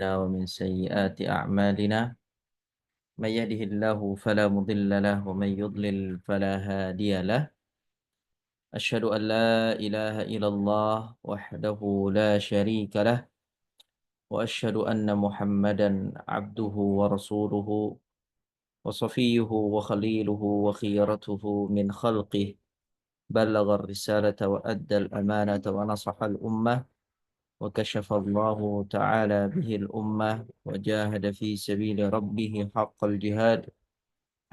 ومن سيئات أعمالنا من يهده الله فلا مضل له ومن يضلل فلا هادي له أشهد أن لا إله إلا الله وحده لا شريك له وأشهد أن محمدا عبده ورسوله وصفيه وخليله وخيرته من خلقه بلغ الرسالة وأدى الأمانة ونصح الأمة وكشف الله تعالى به الأمة وجاهد في سبيل ربه حق الجهاد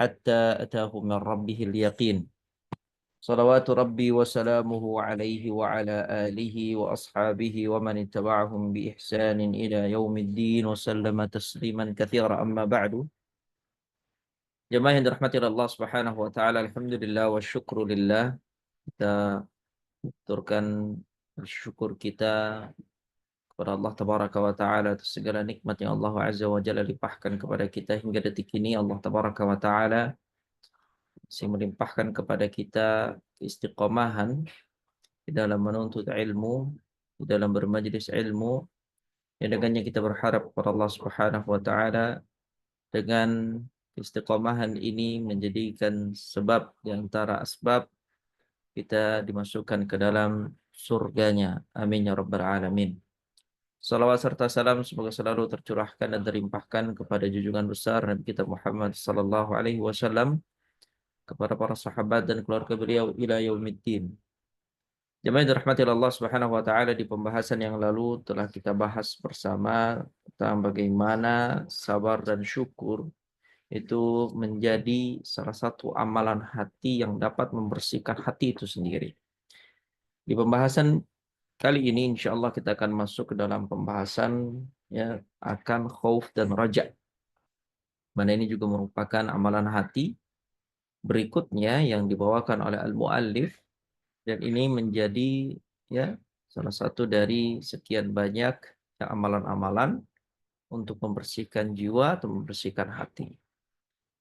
حتى أتاه من ربه اليقين صلوات ربي وسلامه عليه وعلى آله وأصحابه ومن اتبعهم بإحسان إلى يوم الدين وسلم تسليما كثيرا أما بعد. Jemaah yang dirahmati Allah Subhanahu wa taala, alhamdulillah wa syukrulillah. Kita turkan bersyukur kita kepada Allah Tabaraka wa Ta'ala atas segala nikmat yang Allah Azza wa Jalla limpahkan kepada kita hingga detik ini. Allah Tabaraka wa Ta'ala masih melimpahkan kepada kita keistiqomahan di dalam menuntut ilmu, di dalam bermajlis ilmu, yang dengannya kita berharap kepada Allah Subhanahu wa Ta'ala dengan keistiqomahan ini menjadikan sebab di antara asbab kita dimasukkan ke dalam surganya. Amin ya rabbal alamin. Salawat serta salam semoga selalu tercurahkan dan terlimpahkan kepada junjungan besar Nabi kita Muhammad sallallahu alaihi wasallam, kepada para sahabat dan keluarga beliau ila yaumiddin. Jemaah yang dirahmati Allah Subhanahu wa taala, di pembahasan yang lalu telah kita bahas bersama tentang bagaimana sabar dan syukur itu menjadi salah satu amalan hati yang dapat membersihkan hati itu sendiri. Di pembahasan kali ini insya Allah kita akan masuk ke dalam pembahasan ya akan khauf dan raja. Mana ini juga merupakan amalan hati berikutnya yang dibawakan oleh al-muallif, dan ini menjadi ya salah satu dari sekian banyak ya, amalan-amalan untuk membersihkan jiwa atau membersihkan hati.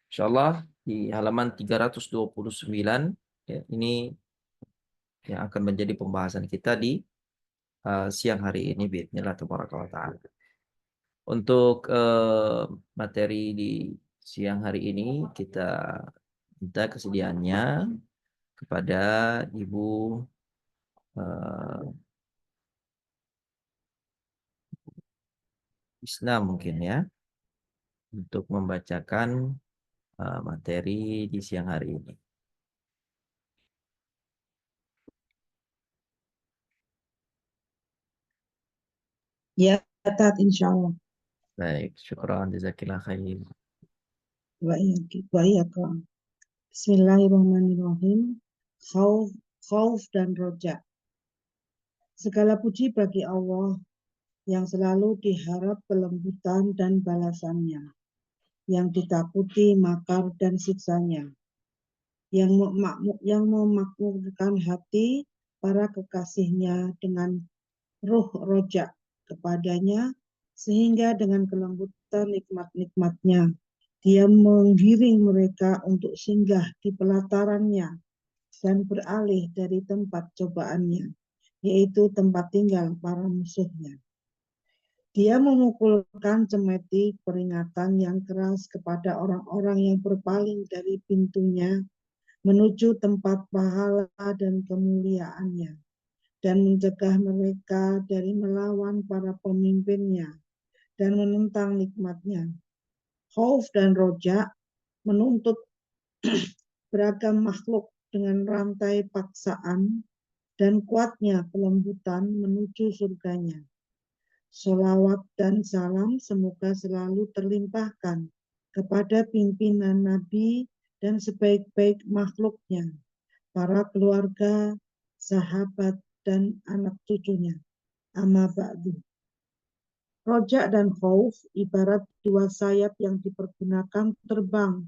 Insya Allah di halaman 329 ya, ini yang akan menjadi pembahasan kita di siang hari ini biidznillah tabaraka wa ta'ala. Untuk materi di siang hari ini kita minta kesediaannya kepada Ibu Isna mungkin ya, untuk membacakan materi di siang hari ini. Ya, Tat, insya Allah. Baik, syukran, jazakillah khair. Wa iyyakum. Bismillahirrahmanirrahim. Khauf dan roja. Segala puji bagi Allah yang selalu diharap kelembutan dan balasannya, yang ditakuti makar dan siksanya, yang memakmurkan hati para kekasihnya dengan ruh roja kepadanya, sehingga dengan kelembutan nikmat-nikmatnya dia menggiring mereka untuk singgah di pelatarannya dan beralih dari tempat cobaannya, yaitu tempat tinggal para musuhnya. Dia memukulkan cemeti peringatan yang keras kepada orang-orang yang berpaling dari pintunya menuju tempat pahala dan kemuliaannya, dan mencegah mereka dari melawan para pemimpinnya dan menentang nikmatnya. Khauf dan roja menuntut beragam makhluk dengan rantai paksaan dan kuatnya kelembutan menuju surganya. Sholawat dan salam semoga selalu terlimpahkan kepada pimpinan Nabi dan sebaik-baik makhluknya, para keluarga, sahabat, dan anak cucunya. Amma ba'du. Roja dan khauf ibarat dua sayap yang dipergunakan terbang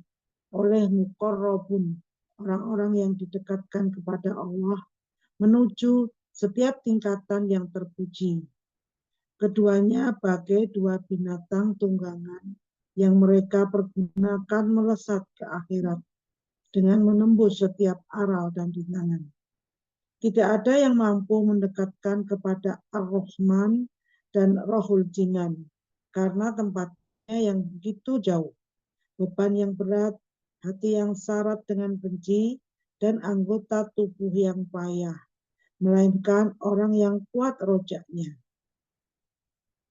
oleh muqarrabun, orang-orang yang didekatkan kepada Allah, menuju setiap tingkatan yang terpuji. Keduanya bagai dua binatang tunggangan yang mereka pergunakan melesat ke akhirat dengan menembus setiap aral dan rintangan. Tidak ada yang mampu mendekatkan kepada Ar-Rahman dan Rohul Jinan, karena tempatnya yang begitu jauh, beban yang berat, hati yang syarat dengan benci, dan anggota tubuh yang payah, melainkan orang yang kuat rojaknya.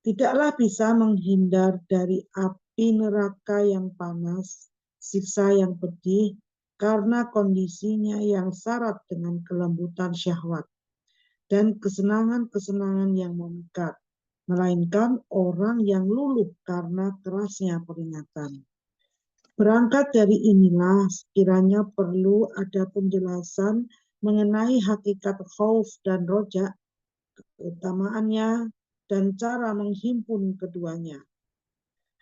Tidaklah bisa menghindar dari api neraka yang panas, siksa yang pedih, karena kondisinya yang syarat dengan kelembutan syahwat dan kesenangan-kesenangan yang memikat, melainkan orang yang luluh karena kerasnya peringatan. Berangkat dari inilah, sekiranya perlu ada penjelasan mengenai hakikat khauf dan roja, keutamaannya, dan cara menghimpun keduanya.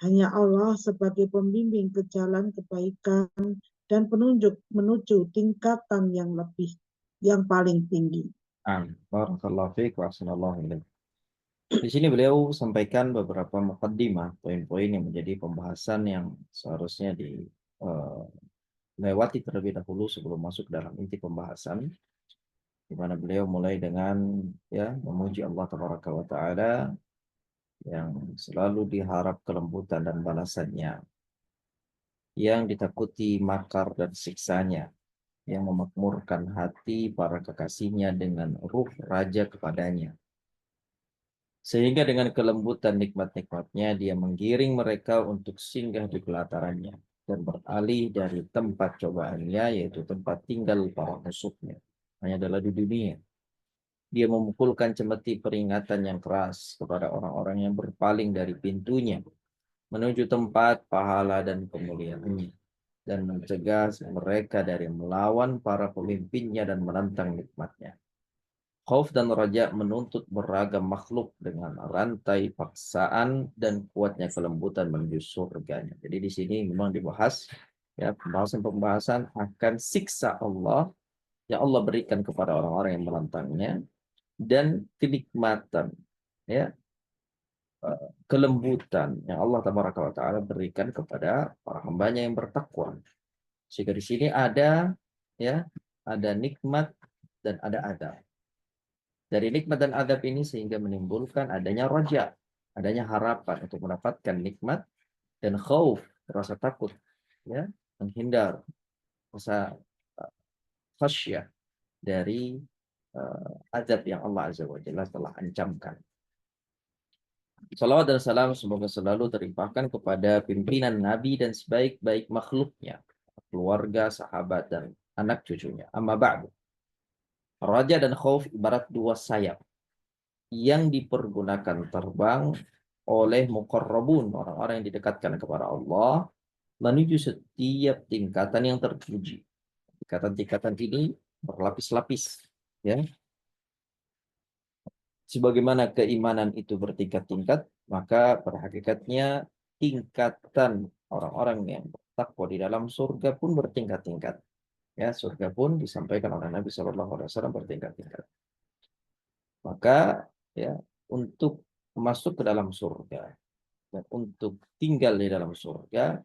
Hanya Allah sebagai pembimbing ke jalan kebaikan dan penunjuk menuju tingkatan yang paling tinggi. Barakallahu fiik wa ahsanallahu ilaik. Di sini beliau sampaikan beberapa mukaddimah, poin-poin yang menjadi pembahasan yang seharusnya dilewati terlebih dahulu sebelum masuk dalam inti pembahasan, di mana beliau mulai dengan memuji Allah Tabaraka wa Ta'ala yang selalu diharap kelembutan dan balasannya, yang ditakuti makar dan siksanya, yang memakmurkan hati para kekasihnya dengan ruh raja kepadanya. Sehingga dengan kelembutan nikmat-nikmatnya dia menggiring mereka untuk singgah di pelatarannya dan beralih dari tempat cobaannya, yaitu tempat tinggal para musuhnya, hanya adalah di dunia. Dia memukulkan cemeti peringatan yang keras kepada orang-orang yang berpaling dari pintunya menuju tempat pahala dan kemuliaannya, dan mencegah mereka dari melawan para pemimpinnya dan menentang nikmatnya. Khauf dan raja menuntut beragam makhluk dengan rantai paksaan dan kuatnya kelembutan menuju surganya. Jadi di sini memang dibahas pembahasan akan siksa Allah yang Allah berikan kepada orang-orang yang menentangnya, dan kenikmatan, ya, kelembutan yang Allah Taala berikan kepada para hambanya yang bertakwa. Sehingga di sini ada nikmat dan ada adab. Dari nikmat dan adab ini sehingga menimbulkan adanya roja, adanya harapan untuk mendapatkan nikmat, dan khauf, rasa takut, ya, menghindar, rasa khasyah dari adab yang Allah Azza wa Jalla telah ancamkan. Salawat dan salam semoga selalu terlimpahkan kepada pimpinan Nabi dan sebaik-baik makhluknya, keluarga, sahabat, dan anak cucunya. Amma ba'du. Raja dan khauf ibarat dua sayap yang dipergunakan terbang oleh muqarrabun, orang-orang yang didekatkan kepada Allah, menuju setiap tingkatan yang terpuji. Tingkatan-tingkatan ini berlapis-lapis, ya. Sebagaimana keimanan itu bertingkat-tingkat, maka pada hakikatnya tingkatan orang-orang yang bertakwa di dalam surga pun bertingkat-tingkat. Ya, surga pun disampaikan oleh Nabi Shallallahu Alaihi Wasallam bertingkat-tingkat. Maka, ya, untuk masuk ke dalam surga dan untuk tinggal di dalam surga,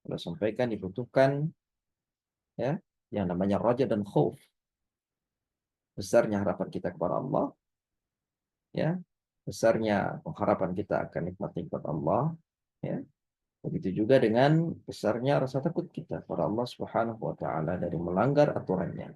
Allah sampaikan dibutuhkan, ya, yang namanya raja dan khauf. Besarnya harapan kita kepada Allah, ya, besarnya pengharapan kita akan nikmat-nikmat Allah, ya. Begitu juga dengan besarnya rasa takut kita kepada Allah Subhanahu wa taala dari melanggar aturannya.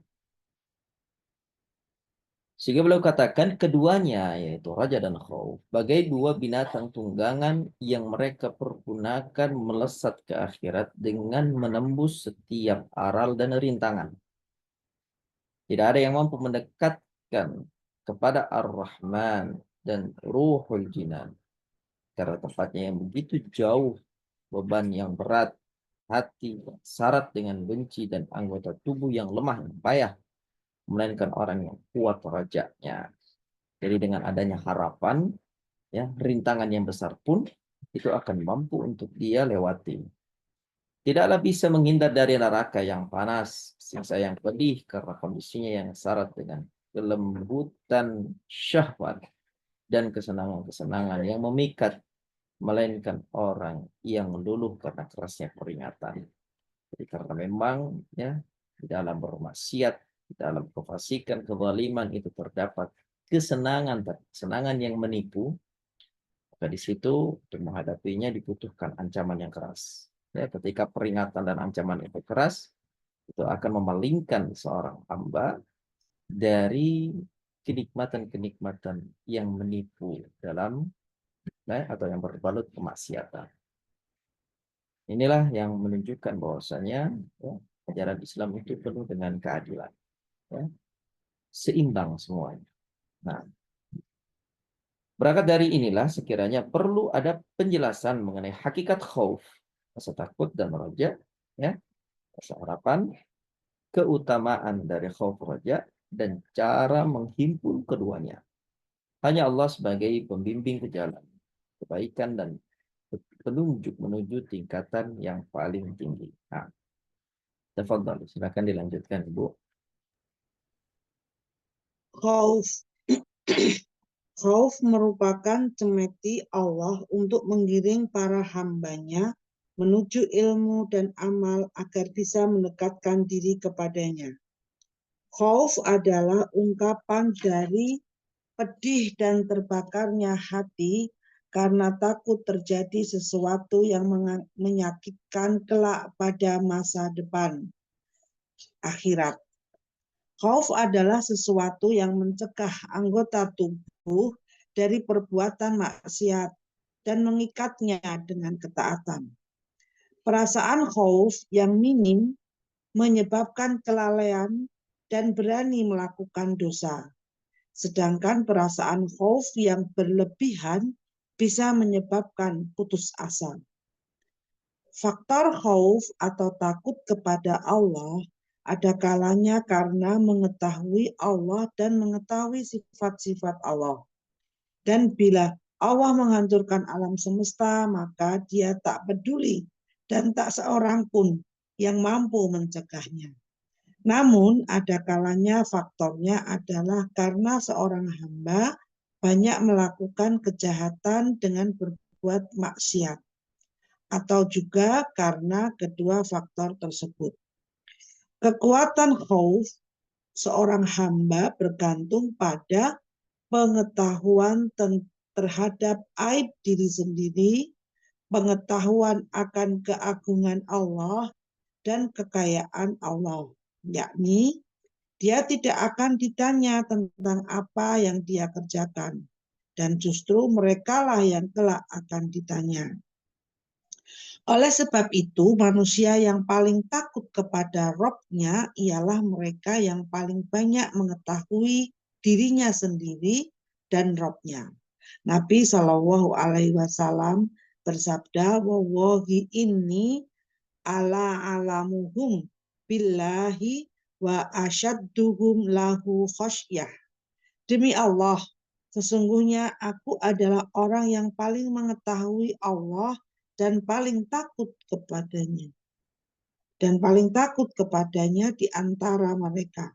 Sehingga beliau katakan keduanya, yaitu raja dan khauf, bagai dua binatang tunggangan yang mereka pergunakan melesat ke akhirat dengan menembus setiap aral dan rintangan. Tidak ada yang mampu mendekatkan kepada Ar-Rahman dan Ruhul Jinan, karena tempatnya yang begitu jauh, beban yang berat, hati syarat dengan benci, dan anggota tubuh yang lemah dan payah, melainkan orang yang kuat rajaknya. Jadi dengan adanya harapan, ya, rintangan yang besar pun itu akan mampu untuk dia lewati. Tidaklah bisa menghindar dari neraka yang panas, siksa yang pedih, karena kondisinya yang syarat dengan kelembutan syahwat dan kesenangan-kesenangan yang memikat, melainkan orang yang luluh karena kerasnya peringatan. Jadi karena memang, ya, di dalam bermaksiat, di dalam kefasikan, kezaliman itu terdapat kesenangan yang menipu, Maka di situ untuk menghadapinya dibutuhkan ancaman yang keras. Ya, ketika peringatan dan ancaman itu keras, itu akan memalingkan seorang hamba dari kenikmatan-kenikmatan yang menipu dalam atau yang berbalut kemaksiatan. Inilah yang menunjukkan bahwasanya ya, ajaran Islam itu penuh dengan keadilan, ya, seimbang semuanya. Nah, berangkat dari inilah sekiranya perlu ada penjelasan mengenai hakikat khauf, rasa takut dan raja, ya, rasa harapan, keutamaan dari khauf raja, dan cara menghimpun keduanya. Hanya Allah sebagai pembimbing ke jalan kebaikan dan penunjuk menuju tingkatan yang paling tinggi. Nah, tafadhal, silakan dilanjutkan, Ibu. Khauf. Khauf merupakan cemeti Allah untuk menggiring para hambanya menuju ilmu dan amal agar bisa mendekatkan diri kepadanya. Khauf adalah ungkapan dari pedih dan terbakarnya hati karena takut terjadi sesuatu yang menyakitkan kelak pada masa depan, akhirat. Khauf adalah sesuatu yang mencegah anggota tubuh dari perbuatan maksiat dan mengikatnya dengan ketaatan. Perasaan khauf yang minim menyebabkan kelalaian dan berani melakukan dosa. Sedangkan perasaan khauf yang berlebihan bisa menyebabkan putus asa. Faktor khauf atau takut kepada Allah ada kalanya karena mengetahui Allah dan mengetahui sifat-sifat Allah. Dan bila Allah menghancurkan alam semesta, maka Dia tak peduli dan tak seorang pun yang mampu mencegahnya. Namun ada kalanya faktornya adalah karena seorang hamba banyak melakukan kejahatan dengan berbuat maksiat, atau juga karena kedua faktor tersebut. Kekuatan khauf seorang hamba bergantung pada pengetahuan terhadap aib diri sendiri, pengetahuan akan keagungan Allah dan kekayaan Allah, yakni dia tidak akan ditanya tentang apa yang dia kerjakan, dan justru merekalah yang kelak akan ditanya. Oleh sebab itu, manusia yang paling takut kepada Robnya ialah mereka yang paling banyak mengetahui dirinya sendiri dan Robnya. Nabi Shallallahu Alaihi Wasallam bersabda, "Wallahi inni ala alamuhum billahi wa asyadduhum lahu khasyah." Demi Allah, sesungguhnya aku adalah orang yang paling mengetahui Allah dan paling takut kepadanya. Dan paling takut kepadanya di antara mereka.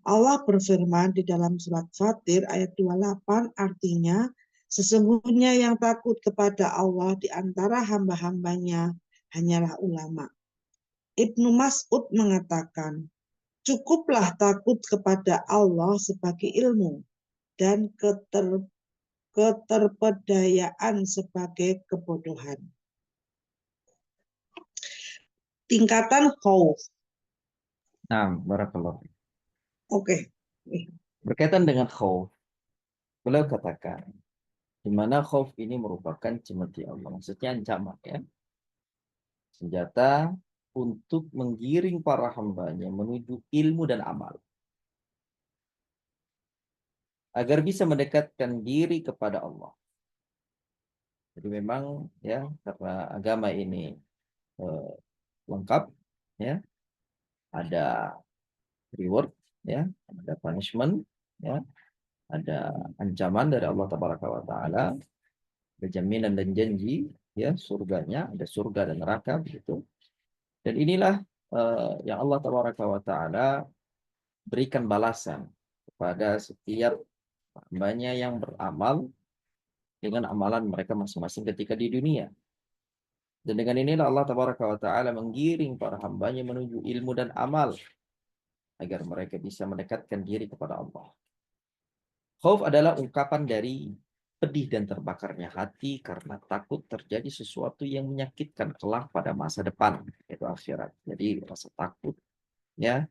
Allah berfirman di dalam surat Fatir ayat 28, artinya, sesungguhnya yang takut kepada Allah di antara hamba-hambanya hanyalah ulama. Ibnu Mas'ud mengatakan, cukuplah takut kepada Allah sebagai ilmu dan keterpedayaan sebagai kebodohan. Tingkatan khauf. Nah, barakallah. Oke. Berkaitan dengan khauf, beliau katakan, di mana khauf ini merupakan cemeti Allah. Maksudnya ancaman, ya. Senjata untuk menggiring para hambanya menuju ilmu dan amal. Agar bisa mendekatkan diri kepada Allah. Jadi memang ya karena agama ini lengkap, ya, ada reward, ya, ada punishment, ya, ada ancaman dari Allah Taala, ada jaminan dan janji, ya, surganya, ada surga dan neraka begitu. Dan inilah yang Allah Taala berikan balasan kepada setiap hambanya yang beramal dengan amalan mereka masing-masing ketika di dunia. Dan dengan inilah Allah Taala menggiring para hambanya menuju ilmu dan amal agar mereka bisa mendekatkan diri kepada Allah. Khauf adalah ungkapan dari pedih dan terbakarnya hati karena takut terjadi sesuatu yang menyakitkan kelak pada masa depan, yaitu akhirat. Jadi rasa takut, ya,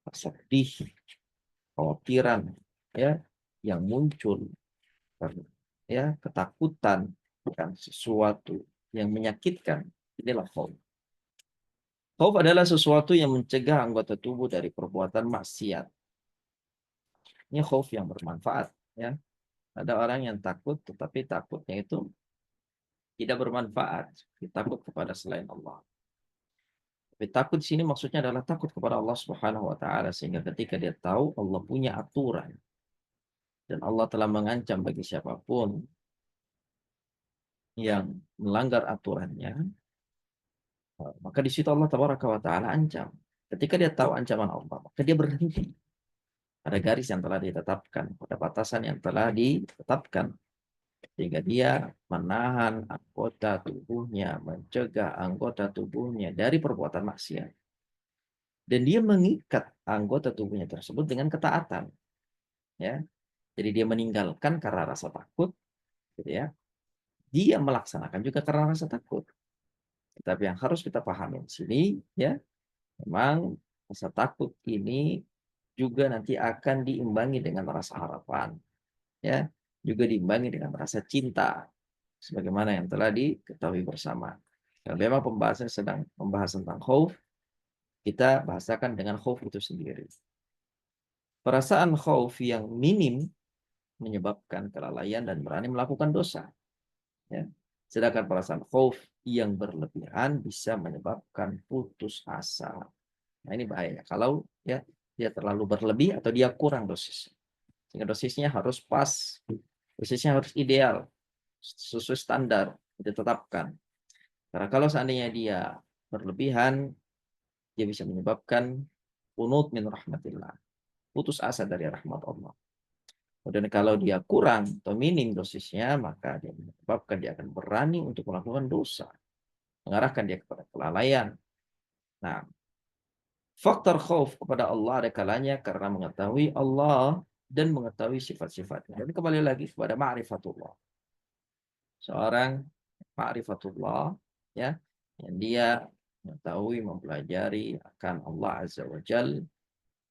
rasa pedih, khawatiran, ya, yang muncul, ya, ketakutan bukan sesuatu yang menyakitkan. Inilah khauf. Khauf adalah sesuatu yang mencegah anggota tubuh dari perbuatan maksiat. Ini khauf yang bermanfaat, ya. Ada orang yang takut, tetapi takutnya itu tidak bermanfaat. Takut kepada selain Allah. Tapi takut di sini maksudnya adalah takut kepada Allah Subhanahu wa taala, sehingga ketika dia tahu Allah punya aturan dan Allah telah mengancam bagi siapapun yang melanggar aturannya, maka di situ Allah Tabaraka wa taala ancam. Ketika dia tahu ancaman Allah, maka dia berhenti. Ada garis yang telah ditetapkan, ada batasan yang telah ditetapkan, sehingga dia menahan anggota tubuhnya, mencegah anggota tubuhnya dari perbuatan maksiat. Dan dia mengikat anggota tubuhnya tersebut dengan ketaatan, ya. Jadi dia meninggalkan karena rasa takut, gitu ya. Dia melaksanakan juga karena rasa takut. Tetapi yang harus kita pahami di sini, ya, memang rasa takut ini juga nanti akan diimbangi dengan rasa harapan, ya, juga diimbangi dengan rasa cinta, sebagaimana yang telah diketahui bersama. Dan memang pembahasan sedang membahas tentang khauf, kita bahasakan dengan khauf itu sendiri. Perasaan khauf yang minim menyebabkan kelalaian dan berani melakukan dosa. Ya. Sedangkan perasaan khauf yang berlebihan bisa menyebabkan putus asa. Nah, ini bahayanya. Kalau, ya, dia terlalu berlebih atau dia kurang dosis. Sehingga dosisnya harus pas, dosisnya harus ideal, sesuai standar ditetapkan. Karena kalau seandainya dia berlebihan, dia bisa menyebabkan qunut min rahmatillah, putus asa dari rahmat Allah. Dan kalau dia kurang atau minim dosisnya, maka dia menyebabkan dia akan berani untuk melakukan dosa, mengarahkan dia kepada kelalaian. Nah, faktor khauf kepada Allah ada kalanya karena mengetahui Allah dan mengetahui sifat-sifatnya. Dan kembali lagi kepada ma'rifatullah. Seorang ma'rifatullah, ya, yang dia mengetahui, mempelajari akan Allah Azza wa Jal,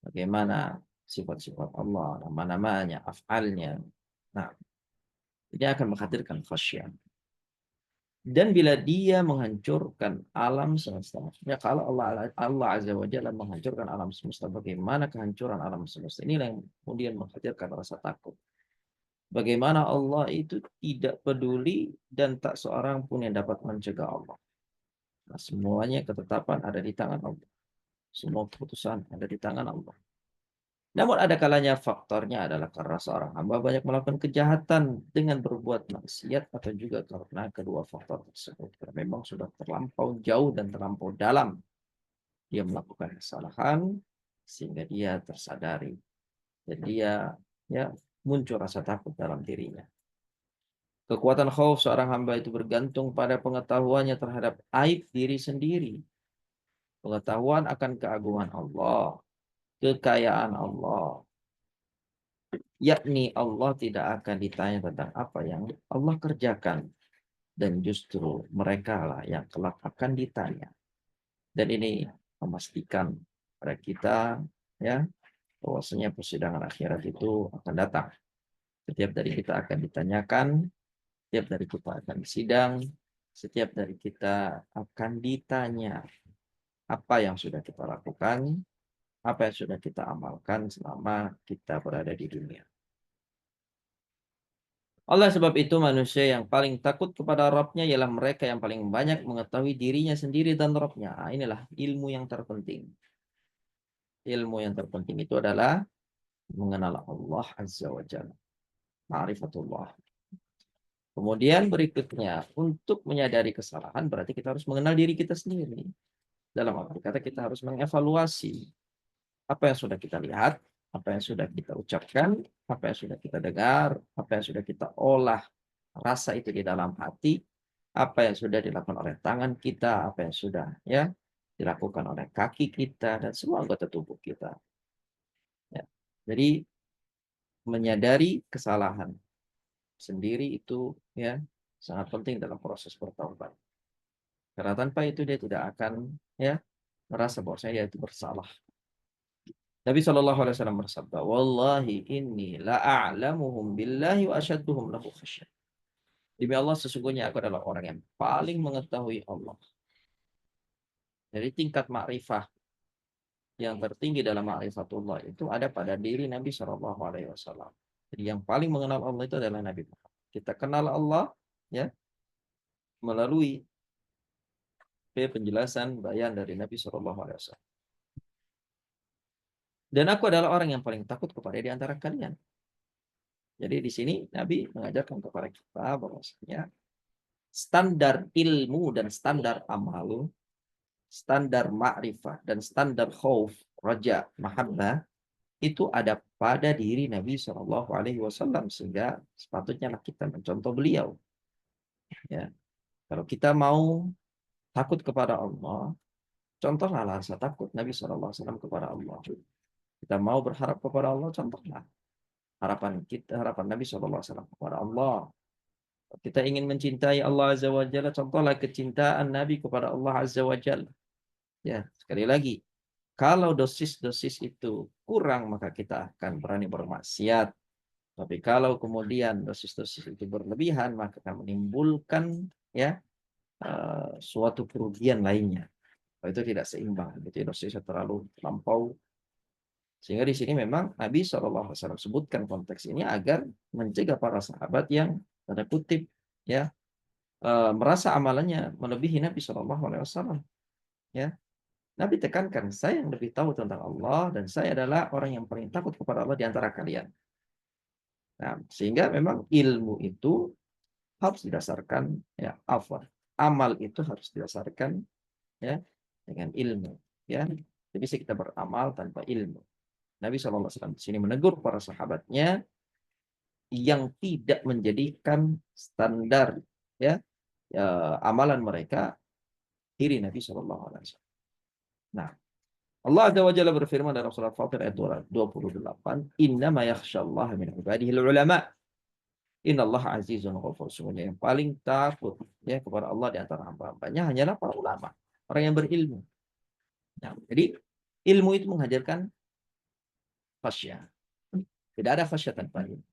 bagaimana sifat-sifat Allah, nama-namanya, af'alnya. Nah, ini akan menghadirkan khasyah. Dan bila dia menghancurkan alam semesta, maksudnya kalau Allah Azza wa Jalla menghancurkan alam semesta, bagaimana kehancuran alam semesta ini yang kemudian menghadirkan rasa takut. Bagaimana Allah itu tidak peduli dan tak seorang pun yang dapat mencegah Allah. Nah, semuanya ketetapan ada di tangan Allah. Semua keputusan ada di tangan Allah. Namun ada kalanya faktornya adalah karena seorang hamba banyak melakukan kejahatan dengan berbuat maksiat atau juga karena kedua faktor tersebut. Karena memang sudah terlampau jauh dan terlampau dalam dia melakukan kesalahan sehingga dia tersadari dan dia, ya, muncul rasa takut dalam dirinya. Kekuatan khauf seorang hamba itu bergantung pada pengetahuannya terhadap aib diri sendiri. Pengetahuan akan keagungan Allah, kekayaan Allah, yakni Allah tidak akan ditanya tentang apa yang Allah kerjakan, dan justru mereka lah yang kelak akan ditanya. Dan ini memastikan pada kita, ya, bahwasanya persidangan akhirat itu akan datang. Setiap dari kita akan ditanyakan, setiap dari kita akan disidang, setiap dari kita akan ditanya apa yang sudah kita lakukan, apa yang sudah kita amalkan selama kita berada di dunia. Oleh sebab itu manusia yang paling takut kepada Rabb-nya ialah mereka yang paling banyak mengetahui dirinya sendiri dan Rabb-nya. Nah, inilah ilmu yang terpenting. Ilmu yang terpenting itu adalah mengenal Allah Azza wa Jalla. Ma'rifatullah. Kemudian berikutnya, untuk menyadari kesalahan berarti kita harus mengenal diri kita sendiri. Dalam arti kata kita harus mengevaluasi apa yang sudah kita lihat, apa yang sudah kita ucapkan, apa yang sudah kita dengar, apa yang sudah kita olah rasa itu di dalam hati, apa yang sudah dilakukan oleh tangan kita, apa yang sudah, ya, dilakukan oleh kaki kita dan semua anggota tubuh kita. Ya. Jadi menyadari kesalahan sendiri itu ya sangat penting dalam proses bertaubat. Karena tanpa itu dia tidak akan ya merasa bahwasanya dia itu bersalah. Nabi Shallallahu Alaihi Wasallam bersabda, "Wallahi inni la a'lamuhum billahi wa asyadduhum lahu khasyah." Demi Allah, sesungguhnya aku adalah orang yang paling mengetahui Allah. Jadi tingkat makrifah yang tertinggi dalam ma'rifatullah itu ada pada diri Nabi Shallallahu Alaihi Wasallam. Jadi yang paling mengenal Allah itu adalah Nabi Muhammad. Kita kenal Allah ya melalui penjelasan bayan dari Nabi Shallallahu Alaihi Wasallam. Dan aku adalah orang yang paling takut kepada di antara kalian. Jadi di sini Nabi mengajarkan kepada kita bahwasanya standar ilmu dan standar amal, standar ma'rifah dan standar khauf, raja, mahabbah itu ada pada diri Nabi Shallallahu Alaihi Wasallam, sehingga sepatutnya kita mencontoh beliau. Ya, kalau kita mau takut kepada Allah, contohlah rasa takut Nabi Shallallahu Alaihi Wasallam kepada Allah. Kita mau berharap kepada Allah, contohlah harapan Nabi Shallallahu Alaihi Wasallam kepada Allah. Kita ingin mencintai Allah Azza wa Jalla, contohlah kecintaan Nabi kepada Allah Azza wa Jalla. Ya, sekali lagi, kalau dosis-dosis itu kurang, maka kita akan berani bermaksiat. Tapi kalau kemudian dosis-dosis itu berlebihan, maka akan menimbulkan ya suatu kerugian lainnya. Itu tidak seimbang, itu dosisnya terlalu terlampau. Sehingga di sini memang Nabi SAW sebutkan konteks ini agar mencegah para sahabat yang tanda kutip ya merasa amalannya melebihi Nabi SAW. Ya, Nabi tekankan, saya yang lebih tahu tentang Allah dan saya adalah orang yang paling takut kepada Allah di antara kalian. Nah, sehingga memang ilmu itu harus didasarkan ya amal itu harus didasarkan ya dengan ilmu ya. Jadi bisa kita beramal tanpa ilmu. Nabi SAW di sini menegur para sahabatnya yang tidak menjadikan standar ya, amalan mereka diri Nabi SAW. Nah, Allah Azza wa Jalla berfirman dalam surat Fatir ayat 28, "Innama yakhsyallaha min ibadihil ulama." Innallaha azizun ghafur. Sesungguhnya yang paling takut ya kepada Allah di antara hamba-hambanya hanyalah para ulama, orang yang berilmu. Nah, jadi ilmu itu menghadirkan khasyah. Tidak ada khasyah tanpa ilmu.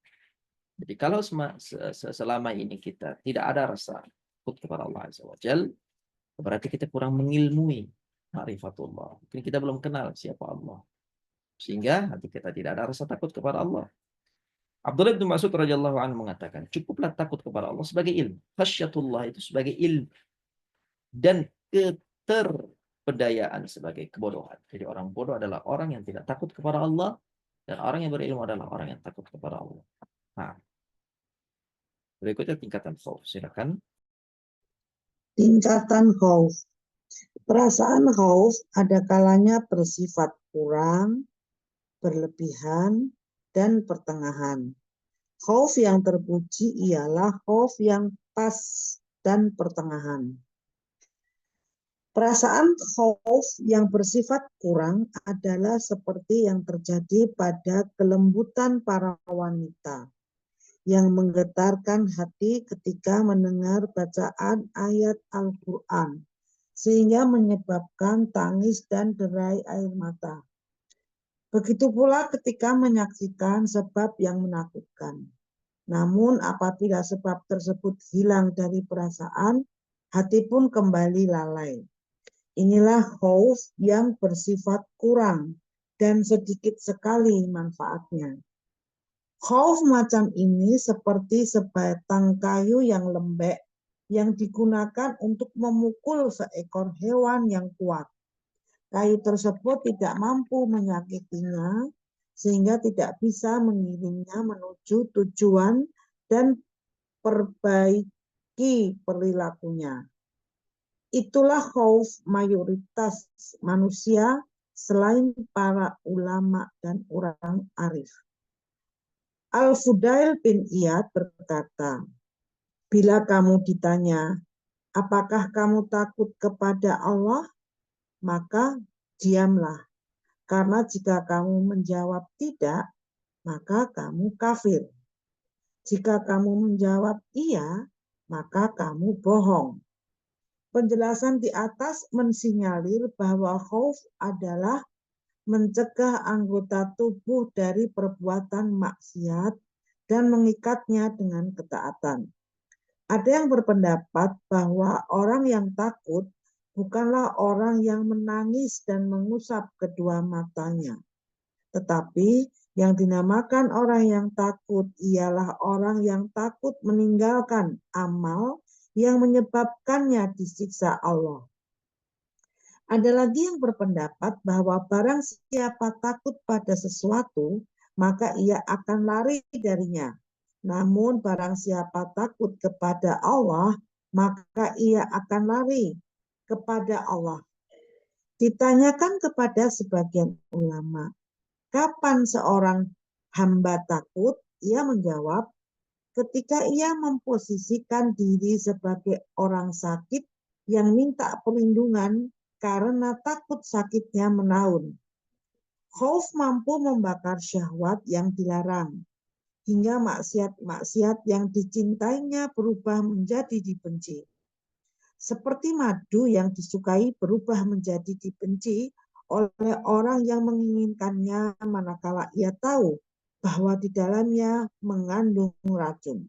Jadi kalau selama ini kita tidak ada rasa takut kepada Allah Azza wa Jalla, berarti kita kurang mengilmui ma'rifatullah. Mungkin kita belum kenal siapa Allah. Sehingga hati kita tidak ada rasa takut kepada Allah. Abdullah bin Mas'ud radhiyallahu anhu mengatakan, cukuplah takut kepada Allah sebagai ilmu. Khasyatullah itu sebagai ilmu. Dan keterpedayaan sebagai kebodohan. Jadi orang bodoh adalah orang yang tidak takut kepada Allah, dan orang yang berilmu adalah orang yang takut kepada Allah. Nah, berikutnya tingkatan khauf. Silakan. Tingkatan khauf. Perasaan khauf ada kalanya bersifat kurang, berlebihan, dan pertengahan. Khauf yang terpuji ialah khauf yang pas dan pertengahan. Perasaan khauf yang bersifat kurang adalah seperti yang terjadi pada kelembutan para wanita yang menggetarkan hati ketika mendengar bacaan ayat Al-Quran, sehingga menyebabkan tangis dan derai air mata. Begitu pula ketika menyaksikan sebab yang menakutkan. Namun apabila sebab tersebut hilang dari perasaan, hati pun kembali lalai. Inilah khauf yang bersifat kurang dan sedikit sekali manfaatnya. Khauf macam ini seperti sebatang kayu yang lembek yang digunakan untuk memukul seekor hewan yang kuat. Kayu tersebut tidak mampu menyakitinya sehingga tidak bisa mengiringnya menuju tujuan dan perbaiki perilakunya. Itulah khauf mayoritas manusia selain para ulama dan orang arif. Al-Fudail bin Iyad berkata, bila kamu ditanya, apakah kamu takut kepada Allah? Maka diamlah. Karena jika kamu menjawab tidak, maka kamu kafir. Jika kamu menjawab iya, maka kamu bohong. Penjelasan di atas mensinyalir bahwa khauf adalah mencegah anggota tubuh dari perbuatan maksiat dan mengikatnya dengan ketaatan. Ada yang berpendapat bahwa orang yang takut bukanlah orang yang menangis dan mengusap kedua matanya, tetapi yang dinamakan orang yang takut ialah orang yang takut meninggalkan amal yang menyebabkannya disiksa Allah. Ada lagi yang berpendapat bahwa barang siapa takut pada sesuatu, maka ia akan lari darinya. Namun barang siapa takut kepada Allah, maka ia akan lari kepada Allah. Ditanyakan kepada sebagian ulama, kapan seorang hamba takut? Ia menjawab, ketika ia memposisikan diri sebagai orang sakit yang minta perlindungan karena takut sakitnya menaun. Khauf mampu membakar syahwat yang dilarang, hingga maksiat-maksiat yang dicintainya berubah menjadi dibenci. Seperti madu yang disukai berubah menjadi dibenci oleh orang yang menginginkannya manakala ia tahu bahwa di dalamnya mengandung racun.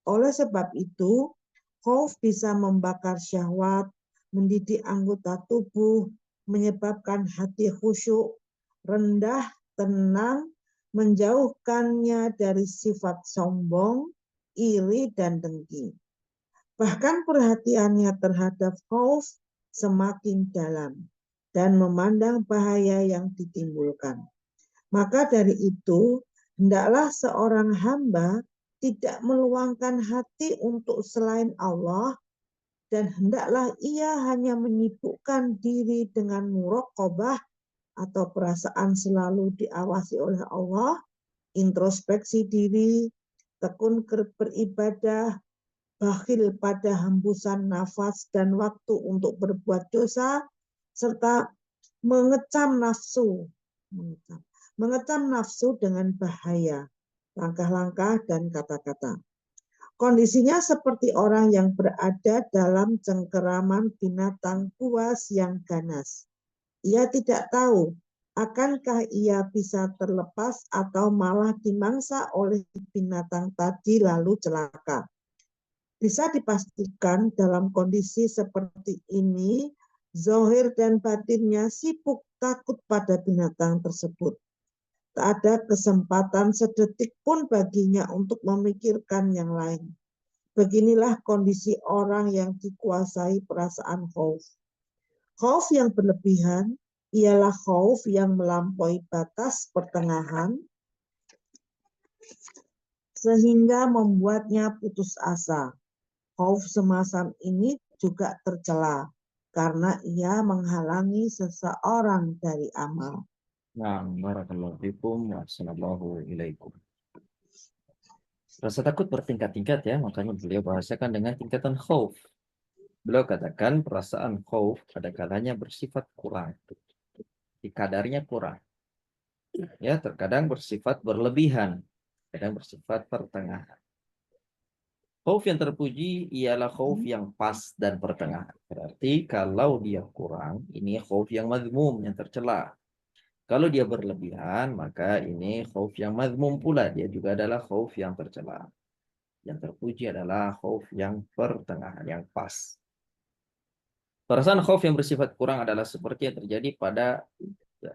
Oleh sebab itu, khauf bisa membakar syahwat, mendidik anggota tubuh, menyebabkan hati khusyuk, rendah, tenang, menjauhkannya dari sifat sombong, iri, dan dengki. Bahkan perhatiannya terhadap khauf semakin dalam dan memandang bahaya yang ditimbulkan. Maka dari itu, hendaklah seorang hamba tidak meluangkan hati untuk selain Allah, dan hendaklah ia hanya menyibukkan diri dengan muraqabah atau perasaan selalu diawasi oleh Allah, introspeksi diri, tekun beribadah, bakhil pada hembusan nafas dan waktu untuk berbuat dosa, serta mengecam nafsu. Mengecam nafsu dengan bahaya, langkah-langkah dan kata-kata. Kondisinya seperti orang yang berada dalam cengkeraman binatang buas yang ganas. Ia tidak tahu akankah ia bisa terlepas atau malah dimangsa oleh binatang tadi lalu celaka. Bisa dipastikan dalam kondisi seperti ini, zahir dan batinnya sibuk takut pada binatang tersebut. Tak ada kesempatan sedetik pun baginya untuk memikirkan yang lain. Beginilah kondisi orang yang dikuasai perasaan khauf. Khauf yang berlebihan ialah khauf yang melampaui batas pertengahan sehingga membuatnya putus asa. Khauf semacam ini juga tercela karena ia menghalangi seseorang dari amal. Nah, barakallahu fikum wa sallallahu ilaikum. Rasa takut bertingkat-tingkat ya, makanya beliau bahasakan dengan tingkatan khauf. Beliau katakan perasaan khauf pada kalanya bersifat kurang, di kadarnya kurang. Ya, terkadang bersifat berlebihan, kadang bersifat pertengahan. Khauf yang terpuji ialah khauf yang pas dan pertengahan. Berarti kalau dia kurang, ini khauf yang mazmum, yang tercela. Kalau dia berlebihan, maka ini khauf yang mazmum pula. Dia juga adalah khauf yang tercela. Yang terpuji adalah khauf yang pertengahan, yang pas. Perasaan khauf yang bersifat kurang adalah seperti yang terjadi pada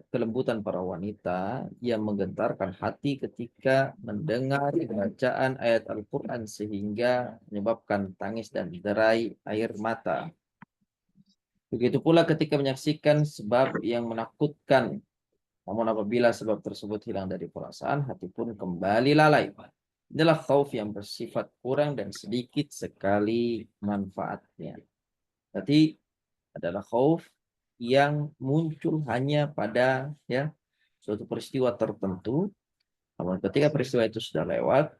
kelembutan para wanita yang menggentarkan hati ketika mendengar bacaan ayat Al-Quran sehingga menyebabkan tangis dan derai air mata. Begitu pula ketika menyaksikan sebab yang menakutkan. Namun apabila sebab tersebut hilang dari perasaan, hati pun kembali lalai. Inilah khauf yang bersifat kurang dan sedikit sekali manfaatnya. Berarti adalah khauf yang muncul hanya pada suatu peristiwa tertentu. Namun ketika peristiwa itu sudah lewat,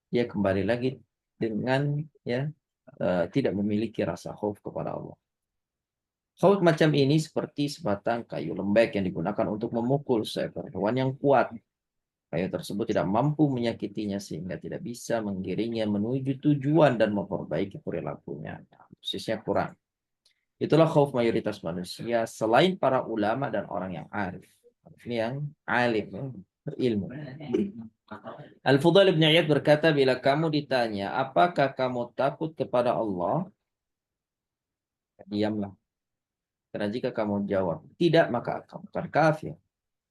dia kembali lagi dengan tidak memiliki rasa khauf kepada Allah. Khauf macam ini seperti sebatang kayu lembek yang digunakan untuk memukul seekor hewan yang kuat. Kayu tersebut tidak mampu menyakitinya sehingga tidak bisa menggiringnya menuju tujuan dan memperbaiki perilakunya. Nah, khususnya Quran. Itulah khauf mayoritas manusia selain para ulama dan orang yang arif. Ini yang alim, ya, berilmu. Al-Fudail bin Iyad berkata, bila kamu ditanya, apakah kamu takut kepada Allah? Diamlah. Karena jika kamu jawab tidak, maka kamu akan kafir.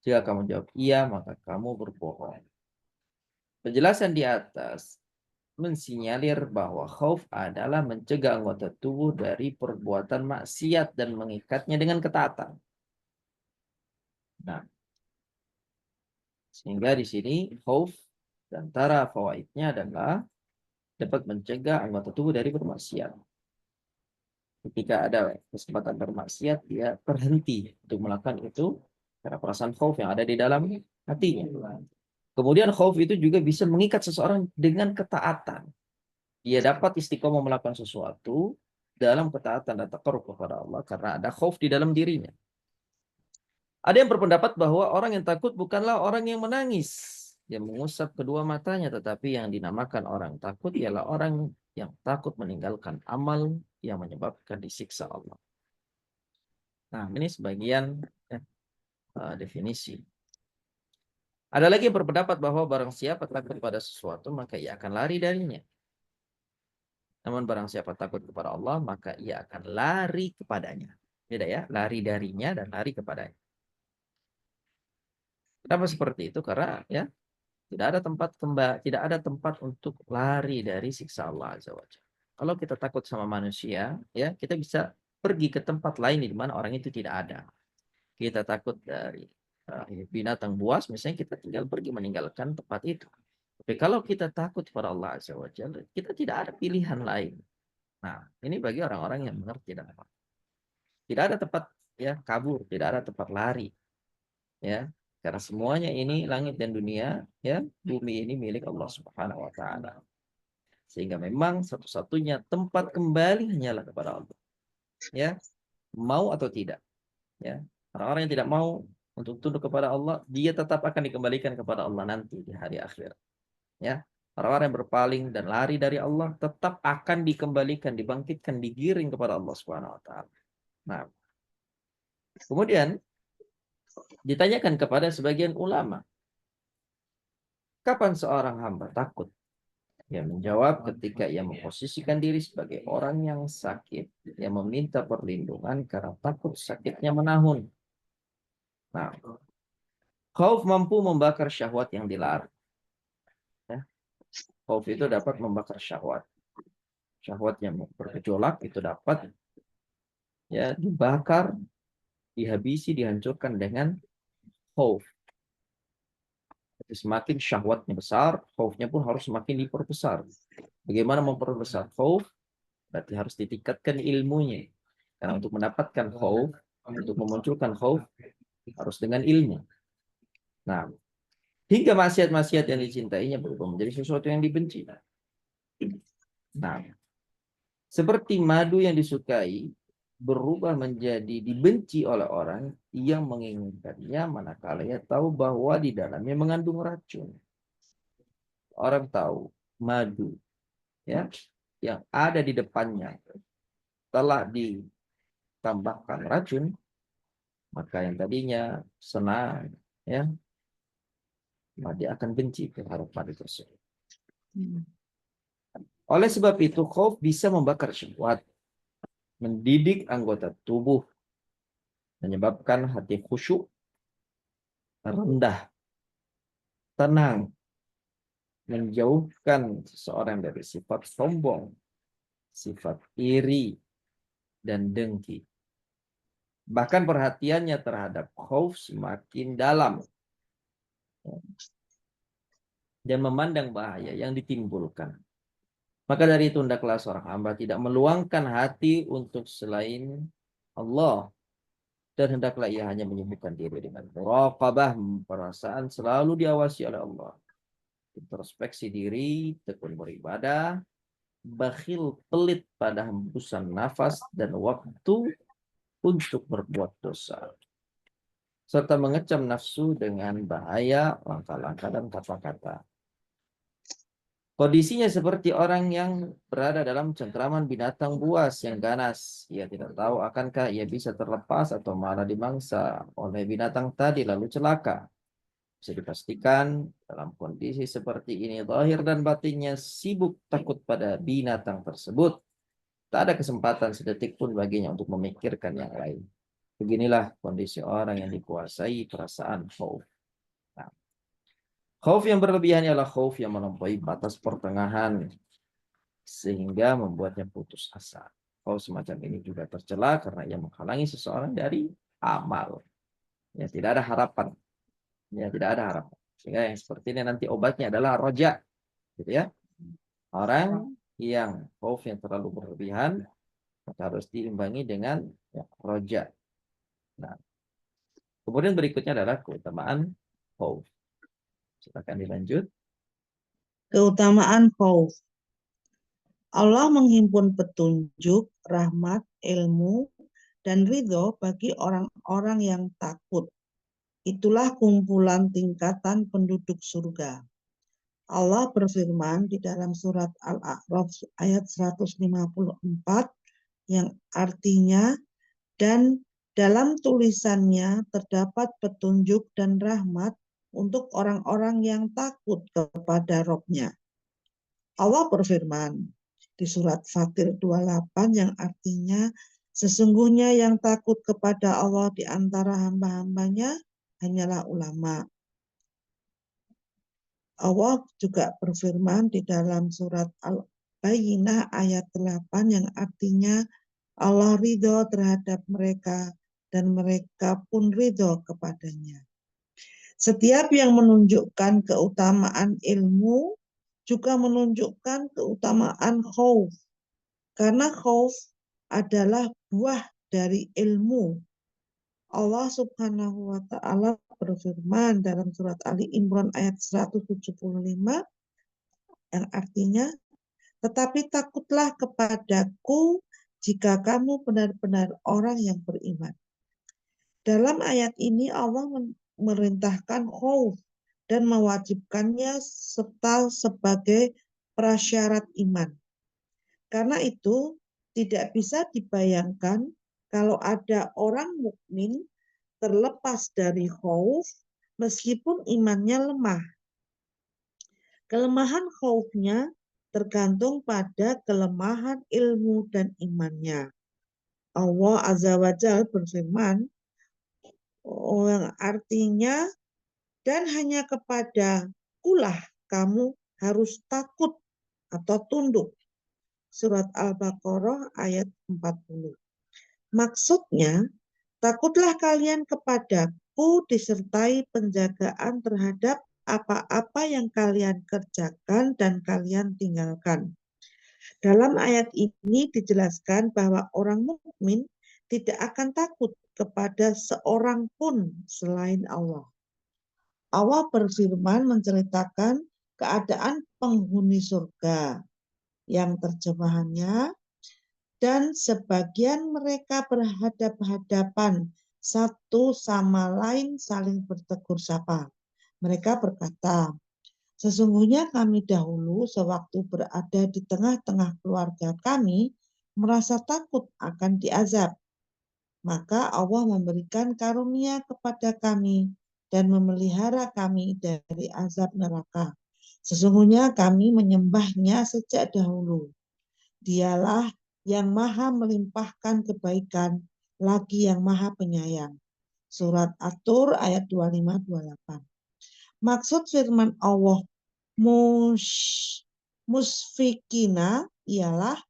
Jika kamu jawab iya, maka kamu berbohong. Penjelasan di atas mensinyalir bahwa khauf adalah mencegah anggota tubuh dari perbuatan maksiat dan mengikatnya dengan ketaatan. Nah, sehingga di sini khauf dan antara fawaidnya adalah dapat mencegah anggota tubuh dari bermaksiat. Ketika ada kesempatan bermaksiat, dia berhenti untuk melakukan itu karena perasaan khauf yang ada di dalam hatinya. Kemudian khauf itu juga bisa mengikat seseorang dengan ketaatan. Dia dapat istiqomah melakukan sesuatu dalam ketaatan dan taqarrub kepada Allah karena ada khauf di dalam dirinya. Ada yang berpendapat bahwa orang yang takut bukanlah orang yang menangis, yang mengusap kedua matanya, tetapi yang dinamakan orang takut ialah orang yang takut meninggalkan amal yang menyebabkan disiksa Allah. Nah, ini sebagian definisi. Ada lagi yang berpendapat bahwa barang siapa takut pada sesuatu, maka ia akan lari darinya. Namun barang siapa takut kepada Allah, maka ia akan lari kepadanya. Beda ya, lari darinya dan lari kepadanya. Kenapa seperti itu? Karena ya tidak ada tempat tidak ada tempat untuk lari dari siksa Allah Azza wa Jalla. Kalau kita takut sama manusia, ya kita bisa pergi ke tempat lain di mana orang itu tidak ada. Kita takut dari binatang buas, misalnya kita tinggal pergi meninggalkan tempat itu. Tapi kalau kita takut kepada Allah Azza wa Jalla, kita tidak ada pilihan lain. Nah, ini bagi orang-orang yang mengerti dan apa. Tidak ada tempat ya kabur, tidak ada tempat lari, ya. Karena semuanya ini langit dan dunia, ya, bumi ini milik Allah Subhanahu wa taala. Sehingga memang satu-satunya tempat kembali hanyalah kepada Allah. Ya, mau atau tidak, ya. Orang-orang yang tidak mau untuk tunduk kepada Allah, dia tetap akan dikembalikan kepada Allah nanti di hari akhir. Ya. Orang-orang yang berpaling dan lari dari Allah tetap akan dikembalikan, dibangkitkan, digiring kepada Allah Subhanahu wa taala. Nah, kemudian ditanyakan kepada sebagian ulama, kapan seorang hamba takut? Ia menjawab ketika ia memposisikan diri sebagai orang yang sakit, yang meminta perlindungan karena takut sakitnya menahun. Nah, khauf mampu membakar syahwat yang dilarang. Ya. Khauf itu dapat membakar syahwat. Syahwat yang bergejolak itu dapat ya dibakar, dihabisi, dihancurkan dengan khauf. Jadi semakin syahwatnya besar, khaufnya pun harus semakin diperbesar. Bagaimana memperbesar khauf? Berarti harus ditingkatkan ilmunya. Karena untuk mendapatkan khauf, untuk memunculkan khauf, harus dengan ilmu. Nah, hingga maksiat-maksiat yang dicintainya berubah menjadi sesuatu yang dibenci. Nah, seperti madu yang disukai berubah menjadi dibenci oleh orang yang menginginkannya manakala ia tahu bahwa di dalamnya mengandung racun. Orang tahu madu ya yang ada di depannya telah ditambahkan racun, maka yang tadinya senang ya, dia akan benci terhadap madu tersebut. Oleh sebab itu, khauf bisa membakar syahwat, mendidik anggota tubuh, menyebabkan hati khusyuk, rendah, tenang, menjauhkan seseorang dari sifat sombong, sifat iri, dan dengki. Bahkan perhatiannya terhadap khauf semakin dalam dan memandang bahaya yang ditimbulkan. Maka dari itu hendaklah seorang hamba tidak meluangkan hati untuk selain Allah. Dan hendaklah ia hanya menyibukkan diri dengan muraqabah, perasaan selalu diawasi oleh Allah. Introspeksi diri, tekun beribadah, bakhil pelit pada hembusan nafas dan waktu untuk berbuat dosa. serta mengecam nafsu dengan bahaya, langkah-langkah, dan kata-kata. Kondisinya seperti orang yang berada dalam cengkraman binatang buas yang ganas. Ia tidak tahu akankah ia bisa terlepas atau malah dimangsa oleh binatang tadi lalu celaka. Bisa dipastikan dalam kondisi seperti ini, zahir dan batinnya sibuk takut pada binatang tersebut. Tak ada kesempatan sedetik pun baginya untuk memikirkan yang lain. Beginilah kondisi orang yang dikuasai perasaan khauf. Nah, khauf yang berlebihan ialah khauf yang melampaui batas pertengahan sehingga membuatnya putus asa. Khauf semacam ini juga tercela karena ia menghalangi seseorang dari amal. Ya, tidak ada harapan. Ya, tidak ada harapan. Sehingga yang seperti ini nanti obatnya adalah roja, gitu ya. Orang yang khauf yang terlalu berlebihan maka harus diimbangi dengan ya, roja. Nah, kemudian berikutnya adalah keutamaan khauf. Silakan dilanjut. Keutamaan khauf. Allah menghimpun petunjuk, rahmat, ilmu, dan ridho bagi orang-orang yang takut. Itulah kumpulan tingkatan penduduk surga. Allah berfirman di dalam surat Al-A'raf ayat 154 yang artinya, dan dalam tulisannya terdapat petunjuk dan rahmat untuk orang-orang yang takut kepada Rabb-nya. Allah berfirman di surat Fatir 28 yang artinya, sesungguhnya yang takut kepada Allah di antara hamba-hambanya hanyalah ulama. Allah juga berfirman di dalam surat Al-Bayyinah ayat 8 yang artinya, Allah ridho terhadap mereka dan mereka pun ridho kepadanya. Setiap yang menunjukkan keutamaan ilmu juga menunjukkan keutamaan khauf. Karena khauf adalah buah dari ilmu. Allah Subhanahu wa taala berfirman dalam surat Ali Imran ayat 175 yang artinya, tetapi takutlah kepadaku jika kamu benar-benar orang yang beriman. Dalam ayat ini Allah memerintahkan khauf dan mewajibkannya serta sebagai prasyarat iman. Karena itu tidak bisa dibayangkan kalau ada orang mukmin terlepas dari khauf meskipun imannya lemah. Kelemahan khaufnya tergantung pada kelemahan ilmu dan imannya. Allah Azza wa Jalla berfirman, yang artinya, dan hanya kepada kulah kamu harus takut atau tunduk. Surat Al-Baqarah ayat 40. Maksudnya, takutlah kalian kepadaku disertai penjagaan terhadap apa-apa yang kalian kerjakan dan kalian tinggalkan. Dalam ayat ini dijelaskan bahwa orang mukmin tidak akan takut kepada seorang pun selain Allah. Allah berfirman menceritakan keadaan penghuni surga yang terjemahannya, dan sebagian mereka berhadap-hadapan satu sama lain saling bertegur sapa. Mereka berkata, sesungguhnya kami dahulu sewaktu berada di tengah-tengah keluarga kami merasa takut akan diazab. Maka Allah memberikan karunia kepada kami dan memelihara kami dari azab neraka. Sesungguhnya kami menyembahnya sejak dahulu. Dialah yang maha melimpahkan kebaikan, lagi yang maha penyayang. Surat At-Tur ayat 25-28. Maksud firman Allah musfikina ialah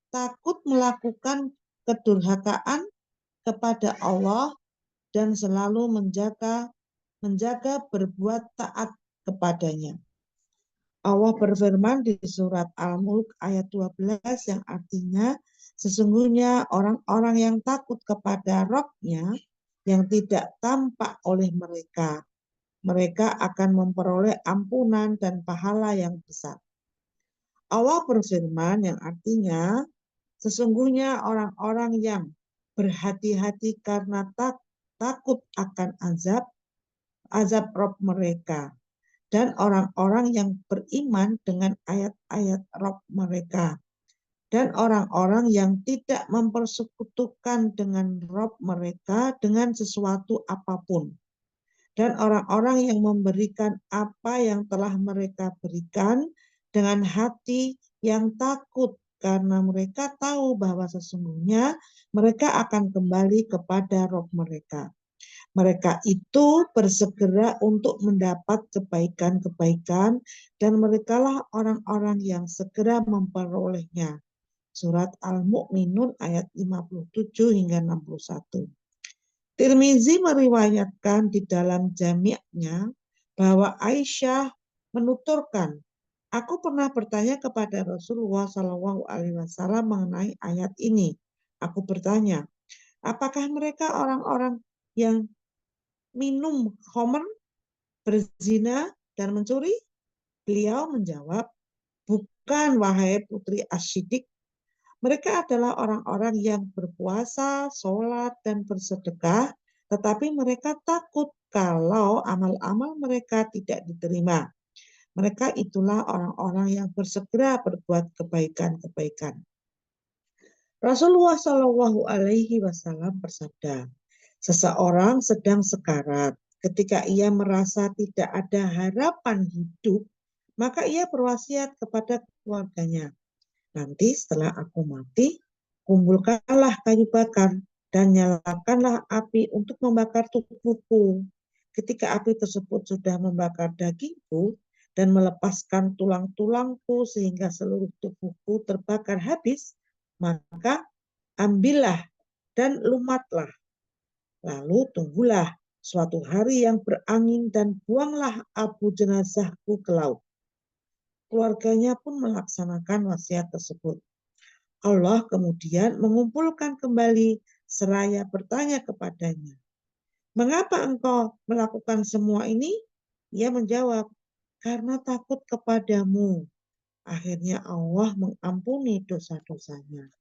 takut melakukan kedurhakaan kepada Allah dan selalu menjaga berbuat taat kepadanya. Allah berfirman di surat Al-Mulk ayat 12 yang artinya, sesungguhnya orang-orang yang takut kepada Rabb-nya yang tidak tampak oleh mereka, mereka akan memperoleh ampunan dan pahala yang besar. Allah berfirman yang artinya, sesungguhnya orang-orang yang berhati-hati karena takut akan azab Rob mereka, dan orang-orang yang beriman dengan ayat-ayat Rob mereka, dan orang-orang yang tidak mempersekutukan dengan Rob mereka dengan sesuatu apapun, dan orang-orang yang memberikan apa yang telah mereka berikan dengan hati yang takut, karena mereka tahu bahwa sesungguhnya mereka akan kembali kepada Rob mereka. Mereka itu bersegera untuk mendapat kebaikan-kebaikan, dan merekalah orang-orang yang segera memperolehnya. Surat Al-Mu'minun ayat 57 hingga 61. Tirmizi meriwayatkan di dalam jami'nya bahwa Aisyah menuturkan, aku pernah bertanya kepada Rasulullah Shallallahu Alaihi Wasallam mengenai ayat ini. Aku bertanya, apakah mereka orang-orang yang minum khamr, berzina, dan mencuri? Beliau menjawab, bukan wahai putri Asyidik. Mereka adalah orang-orang yang berpuasa, sholat, dan bersedekah, tetapi mereka takut kalau amal-amal mereka tidak diterima. Mereka itulah orang-orang yang bersegera berbuat kebaikan-kebaikan. Rasulullah Shallallahu Alaihi Wasallam bersabda, seseorang sedang sekarat. Ketika ia merasa tidak ada harapan hidup, maka ia berwasiat kepada keluarganya, nanti setelah aku mati, kumpulkanlah kayu bakar dan nyalakanlah api untuk membakar tubuhku. Ketika api tersebut sudah membakar dagingku dan melepaskan tulang-tulangku sehingga seluruh tubuhku terbakar habis, maka ambillah dan lumatlah. Lalu tunggulah suatu hari yang berangin dan buanglah abu jenazahku ke laut. Keluarganya pun melaksanakan wasiat tersebut. Allah kemudian mengumpulkan kembali seraya bertanya kepadanya, mengapa engkau melakukan semua ini? Ia menjawab, karena takut kepadamu. Akhirnya Allah mengampuni dosa-dosanya.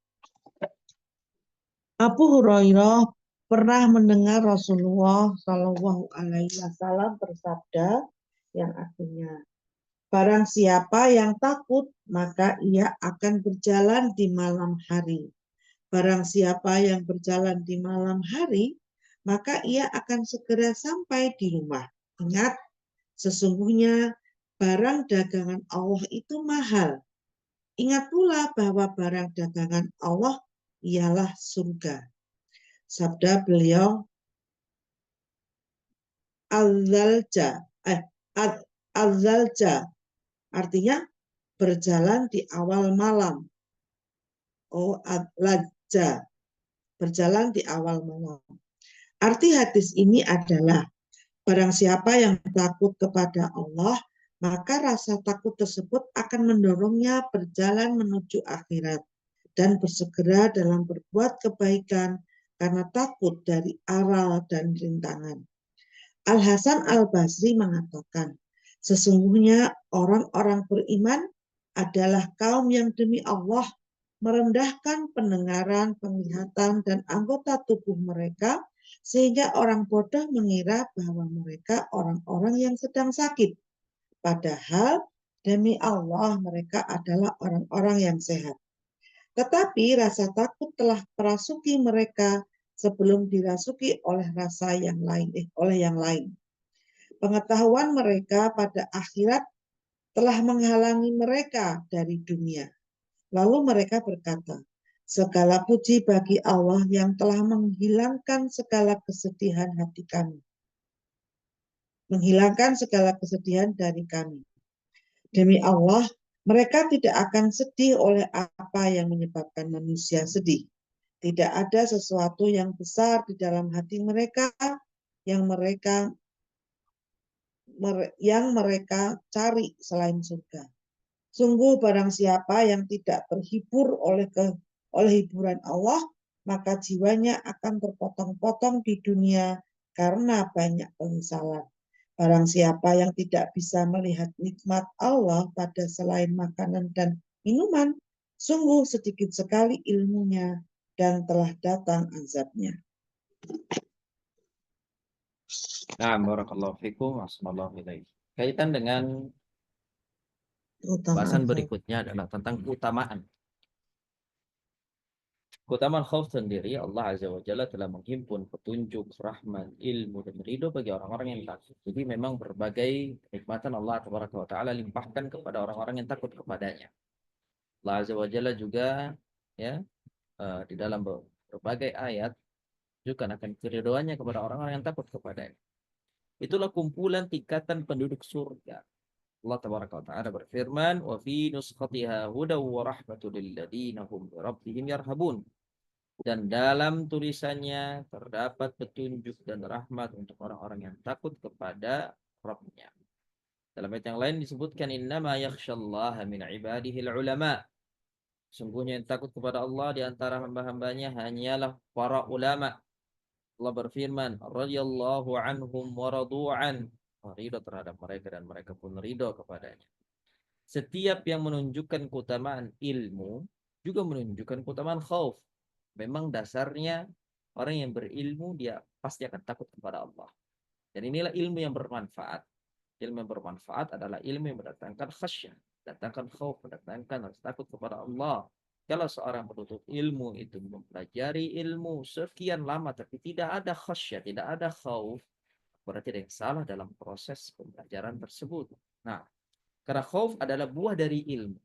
Abu Hurairah pernah mendengar Rasulullah Shallallahu Alaihi Wasallam bersabda yang artinya, barang siapa yang takut, maka ia akan berjalan di malam hari. Barang siapa yang berjalan di malam hari, maka ia akan segera sampai di rumah. Ingat, sesungguhnya barang dagangan Allah itu mahal. Ingat pula bahwa barang dagangan Allah ialah surga. Sabda beliau, al-zalja, artinya berjalan di awal malam. Oh, al-lajja, berjalan di awal malam. Arti hadis ini adalah, barang siapa yang takut kepada Allah, maka rasa takut tersebut akan mendorongnya berjalan menuju akhirat dan bersegera dalam berbuat kebaikan karena takut dari aral dan rintangan. Al-Hasan Al-Basri mengatakan, sesungguhnya orang-orang beriman adalah kaum yang demi Allah merendahkan pendengaran, penglihatan, dan anggota tubuh mereka, sehingga orang bodoh mengira bahwa mereka orang-orang yang sedang sakit. Padahal demi Allah mereka adalah orang-orang yang sehat. Tetapi rasa takut telah merasuki mereka sebelum dirasuki oleh rasa yang lain, oleh yang lain. Pengetahuan mereka pada akhirat telah menghalangi mereka dari dunia. Lalu mereka berkata, segala puji bagi Allah yang telah menghilangkan segala kesedihan hati kami. Menghilangkan segala kesedihan dari kami. Demi Allah, mereka tidak akan sedih oleh apa yang menyebabkan manusia sedih. Tidak ada sesuatu yang besar di dalam hati mereka yang mereka cari selain surga. Sungguh barang siapa yang tidak terhibur oleh hiburan Allah, maka jiwanya akan terpotong-potong di dunia karena banyak penyesalan. Barang siapa yang tidak bisa melihat nikmat Allah pada selain makanan dan minuman, sungguh sedikit sekali ilmunya dan telah datang azabnya. Nah, barakallahu fikum, assalamualaikum ilaik. Kaitan dengan Keutamaan bahasan khauf. berikutnya adalah tentang keutamaan. Keutamaan khauf sendiri, Allah Azza wa Jalla telah menghimpun petunjuk, rahmat, ilmu, dan ridho bagi orang-orang yang takut. Jadi memang berbagai kenikmatan Allah Tabaraka wa Ta'ala limpahkan kepada orang-orang yang takut kepadanya. Allah Azza wa Jalla juga ya di dalam berbagai ayat juga akan keridhoannya kepada orang-orang yang takut kepadanya. Itulah kumpulan tingkatan penduduk surga. Allah Tabaraka wa Ta'ala berfirman, "Wa fi nuskhatiha hudaw wa rahmatul lil ladzina hum bi rabbihim yarhabun." Dan dalam tulisannya terdapat petunjuk dan rahmat untuk orang-orang yang takut kepada Rabb-nya. Dalam ayat yang lain disebutkan, "Innama yakhsyallaha min ibadihil ulama." Sungguhnya yang takut kepada Allah di antara hamba-hambanya hanyalah para ulama. Allah berfirman, "Radhiyallahu anhum wa radu'an." Ridho terhadap mereka dan mereka pun ridho kepadanya. Setiap yang menunjukkan keutamaan ilmu juga menunjukkan keutamaan khauf. Memang dasarnya orang yang berilmu dia pasti akan takut kepada Allah. Dan inilah ilmu yang bermanfaat. Ilmu yang bermanfaat adalah ilmu yang mendatangkan khasyah, mendatangkan khauf, mendatangkan rasa takut kepada Allah. Kalau seorang penuntut ilmu itu mempelajari ilmu sekian lama tapi tidak ada khasyah, tidak ada khauf, berarti ada yang salah dalam proses pembelajaran tersebut. Nah, karena khauf adalah buah dari ilmu.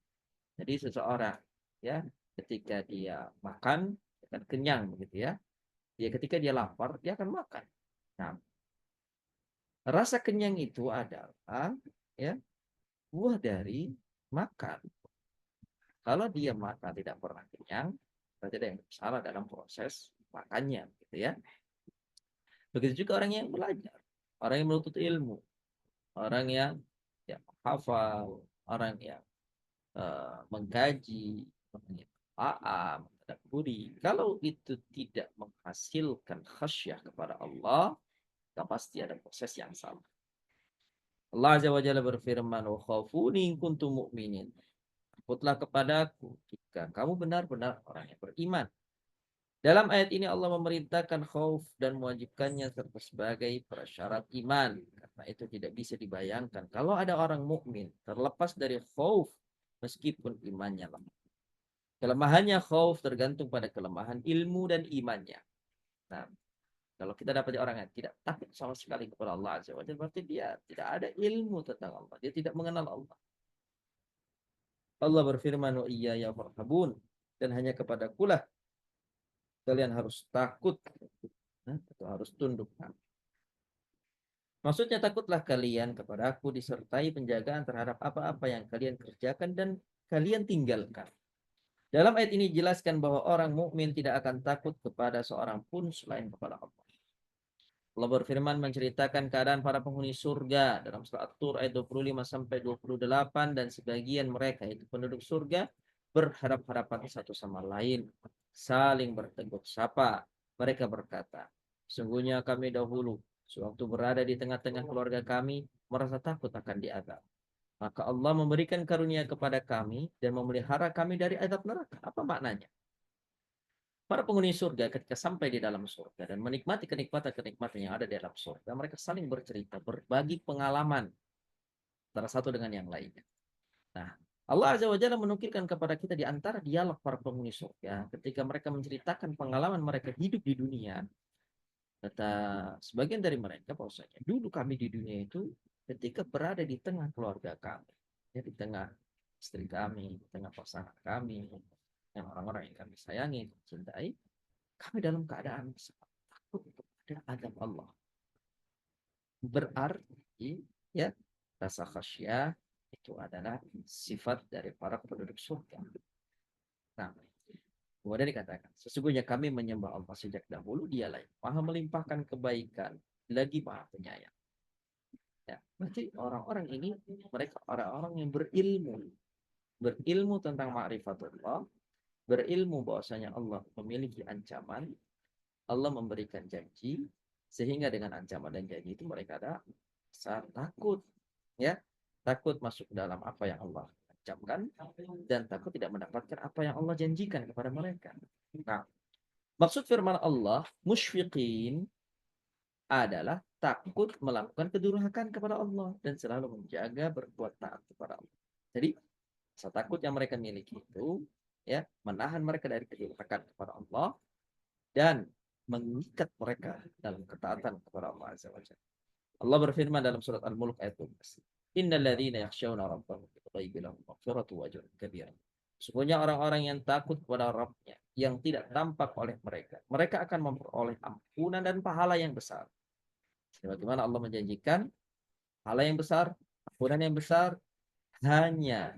Jadi seseorang ya ketika dia makan akan kenyang begitu ya. Dia ketika dia lapar dia akan makan. Nah, rasa kenyang itu adalah ya buah dari makan. Kalau dia makan tidak pernah kenyang, berarti ada yang salah dalam proses makannya gitu ya. Begitu juga orang yang belajar, orang yang menuntut ilmu, orang yang ya hafal, orang yang mengkaji, menelaah, mentadabburi. Kalau itu tidak menghasilkan khasyah kepada Allah, maka pasti ada proses yang salah. Allah Azza wa Jalla berfirman, "Wa khafuni in kuntum mu'minin." Takutlah kepadaku jika kamu benar-benar orang yang beriman. Dalam ayat ini Allah memerintahkan khauf dan mewajibkannya serta sebagai prasyarat iman. Karena itu tidak bisa dibayangkan kalau ada orang mukmin terlepas dari khauf meskipun imannya lemah. Kelemahannya khauf tergantung pada kelemahan ilmu dan imannya. Nah, kalau kita dapat orang yang tidak takut sama sekali kepada Allah Azza wa Jalla, berarti dia tidak ada ilmu tentang Allah. Dia tidak mengenal Allah. Allah berfirman, "Wa iyaya farhabun." Dan hanya kepadakulah kalian harus takut atau harus tunduk. Maksudnya takutlah kalian kepada aku disertai penjagaan terhadap apa-apa yang kalian kerjakan dan kalian tinggalkan. Dalam ayat ini dijelaskan bahwa orang mukmin tidak akan takut kepada seorang pun selain kepada Allah. Allah berfirman menceritakan keadaan para penghuni surga dalam surat At-Tur ayat 25 sampai 28 dan sebagian mereka itu penduduk surga berharap-harapan satu sama lain, saling bertegur sapa. Mereka berkata, sungguhnya kami dahulu sewaktu berada di tengah-tengah keluarga kami merasa takut akan diazab. Maka Allah memberikan karunia kepada kami dan memelihara kami dari azab neraka. Apa maknanya? Para penghuni surga ketika sampai di dalam surga dan menikmati kenikmatan-kenikmatan yang ada di dalam surga, mereka saling bercerita, berbagi pengalaman antara satu dengan yang lainnya. Nah, Allah Azza wa Jalla menukilkan kepada kita di antara dialog para penghuni surga ketika mereka menceritakan pengalaman mereka hidup di dunia. Kata sebagian dari mereka bahwasanya dulu kami di dunia itu ketika berada di tengah keluarga kami, ya, di tengah istri kami, di tengah pasangan kami, yang orang-orang yang kami sayangi, cintai, kami dalam keadaan sangat takut kepada azab Allah. Berarti ya rasa khasyah itu adalah sifat dari para penduduk surga. Nah, kemudian dikatakan, sesungguhnya kami menyembah Allah sejak dahulu, dialah yang maha melimpahkan kebaikan, lagi maha penyayang. Ya, berarti orang-orang ini, mereka orang-orang yang berilmu tentang ma'rifatullah, berilmu bahwasanya Allah memiliki ancaman, Allah memberikan janji, sehingga dengan ancaman dan janji itu mereka ada rasa takut, ya, takut masuk dalam apa yang Allah ancamkan dan takut tidak mendapatkan apa yang Allah janjikan kepada mereka. Nah, maksud firman Allah musyfiqin adalah takut melakukan kedurhakaan kepada Allah dan selalu menjaga berbuat taat kepada Allah. Jadi rasa takut yang mereka miliki itu ya menahan mereka dari kedurhakaan kepada Allah dan mengikat mereka dalam ketaatan kepada Allah Azza wa Jalla. Allah berfirman dalam surat Al-Mulk ayat 12. Innal ladzina yakhshawna rabbahum bil ghaibi lahum maghfiratu wa ajrun kabir. Sesungguhnya orang-orang yang takut kepada Rabbnya yang tidak tampak oleh mereka, mereka akan memperoleh ampunan dan pahala yang besar. Sebagaimana Allah menjanjikan pahala yang besar, ampunan yang besar hanya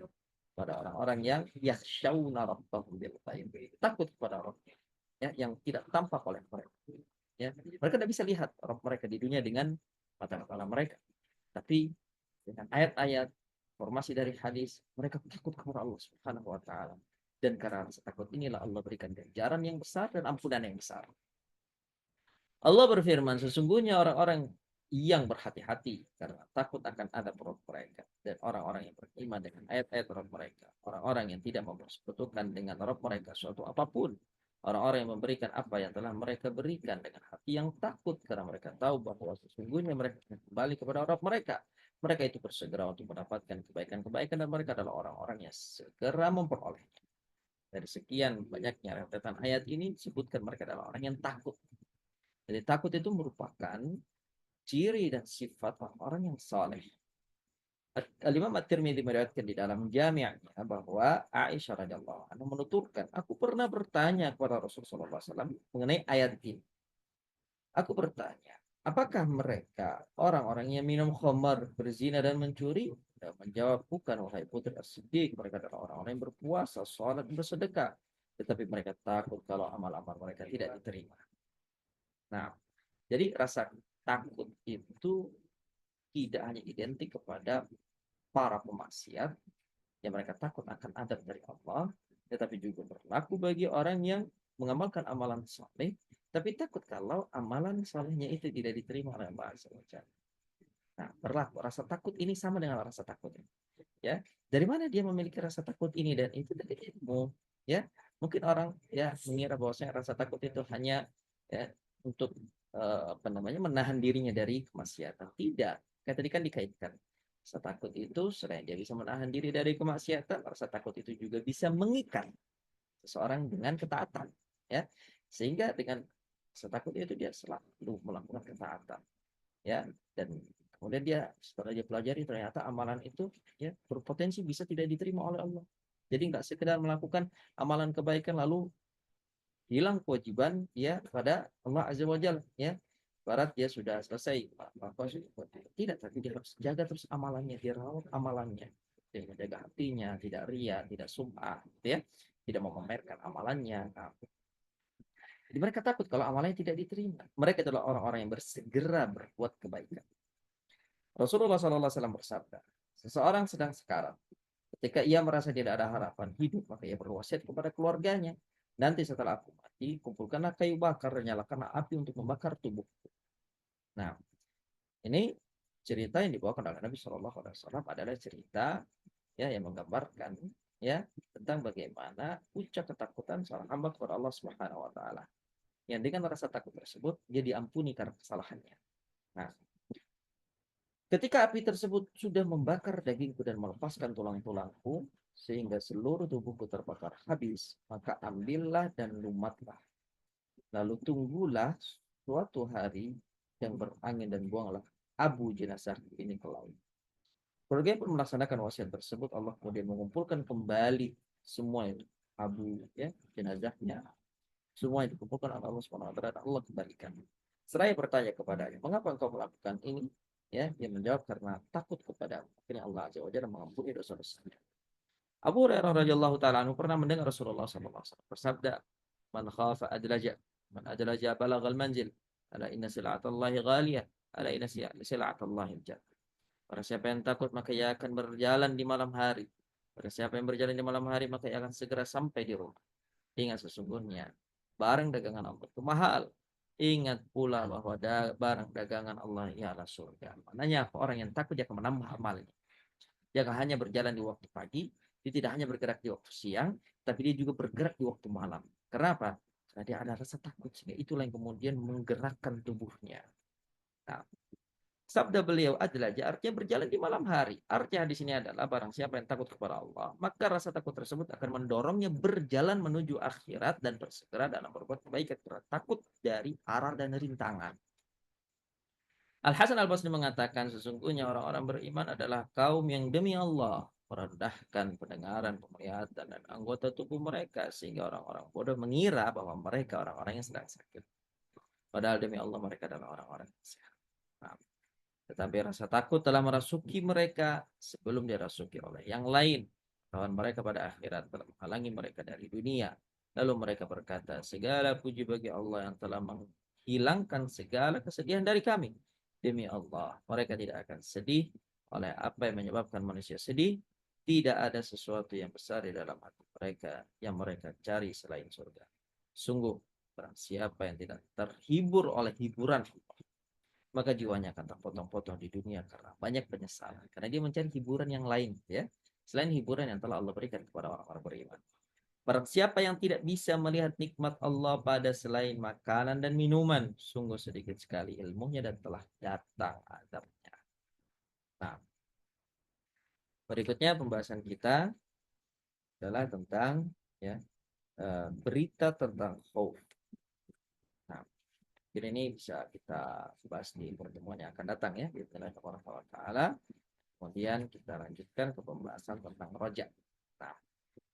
pada orang-orang yang yakhshawna rabbahum bil ghaib, takut kepada Rabbnya, ya, yang tidak tampak oleh mereka. Ya, mereka tidak bisa lihat Rabb mereka di dunia dengan mata kepala mereka, tapi dengan ayat-ayat informasi dari hadis mereka takut kepada Allah Subhanahu wa taala. Dan karena rasa takut inilah Allah berikan ganjaran yang besar dan ampunan yang besar. Allah berfirman, sesungguhnya orang-orang yang berhati-hati karena takut akan adab Rabb mereka dan orang-orang yang beriman dengan ayat-ayat Rabb mereka, orang-orang yang tidak mempersekutukan dengan Rabb mereka suatu apapun, orang-orang yang memberikan apa yang telah mereka berikan dengan hati yang takut karena mereka tahu bahwa sesungguhnya mereka akan kembali kepada Rabb mereka. Mereka itu bersegera untuk mendapatkan kebaikan-kebaikan dan mereka adalah orang-orang yang segera memperolehnya. Dari sekian banyaknya rentetan ayat ini disebutkan mereka adalah orang yang takut. Jadi takut itu merupakan ciri dan sifat orang-orang yang saleh. Al-Imam At-Tirmidzi meriwayatkan di dalam jami'nya bahwa Aisyah radhiyallahu anha menuturkan, aku pernah bertanya kepada Rasulullah SAW mengenai ayat ini. Aku bertanya, apakah mereka orang-orang yang minum khamar, berzina dan mencuri? Dan menjawab, bukan wahai putri As-Siddiq, mereka adalah orang-orang yang berpuasa, sholat, dan bersedekah. Tetapi mereka takut kalau amal-amal mereka tidak diterima. Nah, jadi rasa takut itu tidak hanya identik kepada para pemaksiat yang mereka takut akan adab dari Allah, tetapi juga berlaku bagi orang yang mengamalkan amalan saleh, tapi takut kalau amalan salehnya itu tidak diterima oleh Allah Azza wa Jalla. Nah, berlaku rasa takut ini sama dengan rasa takut ini. Ya, dari mana dia memiliki rasa takut ini dan itu dari ilmu. Ya, mungkin orang ya mengira bahwasanya rasa takut itu hanya ya untuk apa namanya menahan dirinya dari kemaksiatan. Tidak. Kayak tadi kan dikaitkan. Rasa takut itu selain dia bisa menahan diri dari kemaksiatan, rasa takut itu juga bisa mengikat seseorang dengan ketaatan. Ya, sehingga dengan rasa takut itu dia selalu melakukan ketaatan. Ya, dan kemudian dia setelah dia pelajari ternyata amalan itu ya berpotensi bisa tidak diterima oleh Allah. Jadi nggak sekedar melakukan amalan kebaikan lalu hilang kewajiban ya kepada Allah Azza wa Jalla ya. Barat dia sudah selesai apa tidak, tapi dia harus jaga terus amalannya, dia rawat amalannya, dia menjaga hatinya, tidak ria, tidak sum'ah, gitu ya, tidak memamerkan amalannya. Nah, jadi mereka takut kalau amalannya tidak diterima. Mereka adalah orang-orang yang bersegera berbuat kebaikan. Rasulullah SAW bersabda, seseorang sedang sekarat. Ketika ia merasa tidak ada harapan hidup, maka ia berwasiat kepada keluarganya. Nanti setelah aku mati, kumpulkanlah kayu bakar dan nyalakanlah api untuk membakar tubuhku. Nah, ini cerita yang dibawakan oleh Nabi Shallallahu Alaihi Wasallam adalah cerita ya yang menggambarkan ya tentang bagaimana puncak ketakutan seorang hamba kepada Allah Subhanahu Wa Taala. Yang dengan rasa takut tersebut dia diampuni karena kesalahannya. Nah, ketika api tersebut sudah membakar dagingku dan melepaskan tulang-tulangku, sehingga seluruh tubuhku terbakar habis, maka ambillah dan lumatlah. Lalu tunggulah suatu hari yang berangin dan buanglah abu jenazah ini ke laut. Keluarga pun melaksanakan wasiat tersebut. Allah kemudian mengumpulkan kembali semua itu abu ya jenazahnya. Semua itu dikumpulkan oleh Allah Subhanahu wa taala dan Allah kembalikan. Seraya bertanya kepadanya, mengapa engkau melakukan ini? Ya, dia menjawab karena takut kepada akhirnya Allah Azza wa Jalla mengampuni dosa-dosanya. Abu Hurairah radhiyallahu taala anhu pernah mendengar Rasulullah sallallahu alaihi wasallam bersabda, "Man khafa adlaja, man adlaja balagal manzil. Ala inna sil'atallahi ghaliyah, ala inna sil'atallahi jannah." Para siapa yang takut maka ia akan berjalan di malam hari. Pada siapa yang berjalan di malam hari maka ia akan segera sampai di rumah. Ingat sesungguhnya barang dagangan Allah itu mahal. Ingat pula bahwa barang dagangan Allah ialah surga. Maknanya orang yang takut dia akan menambah amalnya. Dia akan hanya berjalan di waktu pagi, dia tidak hanya bergerak di waktu siang, tapi dia juga bergerak di waktu malam. Kenapa? Karena dia ada rasa takut, sehingga itulah yang kemudian menggerakkan tubuhnya. Nah, sabda beliau adalah artinya berjalan di malam hari. Artinya di sini adalah barang siapa yang takut kepada Allah, maka rasa takut tersebut akan mendorongnya berjalan menuju akhirat dan bersegera dalam berbuat kebaikan karena takut dari arar dan rintangan. Al-Hasan Al-Basri mengatakan sesungguhnya orang-orang beriman adalah kaum yang demi Allah merendahkan pendengaran, penglihatan, dan anggota tubuh mereka sehingga orang-orang bodoh mengira bahwa mereka orang-orang yang sedang sakit. Padahal demi Allah mereka adalah orang-orang yang sehat. Nah, tetapi rasa takut telah merasuki mereka sebelum dirasuki oleh yang lain. Kawan mereka pada akhirat telah menghalangi mereka dari dunia. Lalu mereka berkata, segala puji bagi Allah yang telah menghilangkan segala kesedihan dari kami. Demi Allah, mereka tidak akan sedih oleh apa yang menyebabkan manusia sedih. Tidak ada sesuatu yang besar di dalam hati mereka yang mereka cari selain surga. Sungguh, barang siapa yang tidak terhibur oleh hiburan maka jiwanya akan terpotong-potong di dunia karena banyak penyesalan. Karena dia mencari hiburan yang lain, ya, selain hiburan yang telah Allah berikan kepada orang-orang beriman. Barang siapa yang tidak bisa melihat nikmat Allah pada selain makanan dan minuman, sungguh sedikit sekali ilmunya dan telah datang adabnya. Nah, berikutnya pembahasan kita adalah tentang ya berita tentang khauf. Nah, ini bisa kita bahas di pertemuan yang akan datang ya, bismillah taala. Kemudian kita lanjutkan ke pembahasan tentang rojak. Nah,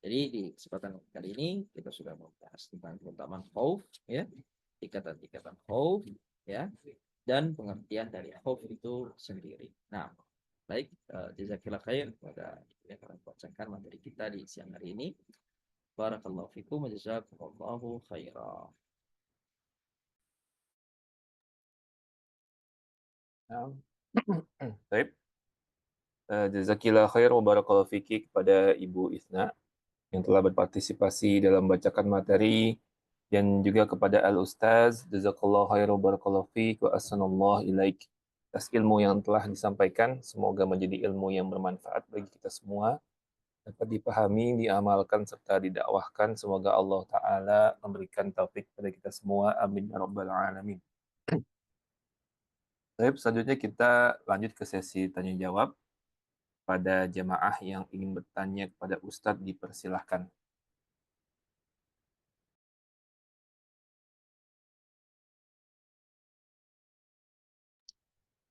jadi di kesempatan kali ini kita sudah membahas tentang keutamaan khauf, ya, tingkatan-tingkatan khauf, ya, dan pengertian dari khauf itu sendiri. Nah, baik, jazakillah khair pada yang akan bacakan materi kita di siang hari ini. Barakallahu fikum wa jazakumullahu khairan. Baik. Jazakillah khair wa barakallahu fiki kepada Ibu Isna yang telah berpartisipasi dalam bacakan materi dan juga kepada Al-Ustaz jazakallahu khair wa barakallahu fik wa ahsanallahu ilaik atas ilmu yang telah disampaikan. Semoga menjadi ilmu yang bermanfaat bagi kita semua, dapat dipahami, diamalkan serta didakwahkan. Semoga Allah taala memberikan taufik kepada kita semua. Amin ya rabbal alamin. Baik, selanjutnya kita lanjut ke sesi tanya jawab. Pada jemaah yang ingin bertanya kepada Ustadz dipersilahkan.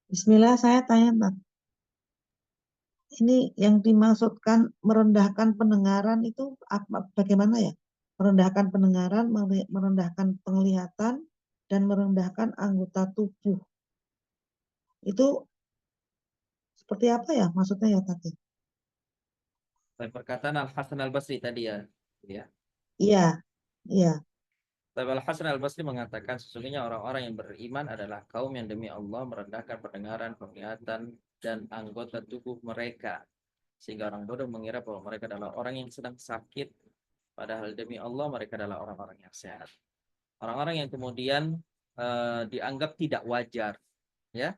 Bismillah, saya tanya, Pak. Ini yang dimaksudkan merendahkan pendengaran itu apa, bagaimana ya? Merendahkan pendengaran, merendahkan penglihatan, dan merendahkan anggota tubuh. Itu seperti apa ya maksudnya ya tadi? Perkataan Al-Hasan Al-Basri tadi ya. Ya. Iya, iya. Al-Hasan Al-Basri mengatakan sesungguhnya orang-orang yang beriman adalah kaum yang demi Allah merendahkan pendengaran, penglihatan, dan anggota tubuh mereka. Sehingga orang bodoh mengira bahwa mereka adalah orang yang sedang sakit, padahal demi Allah mereka adalah orang-orang yang sehat. Orang-orang yang kemudian dianggap tidak wajar, ya,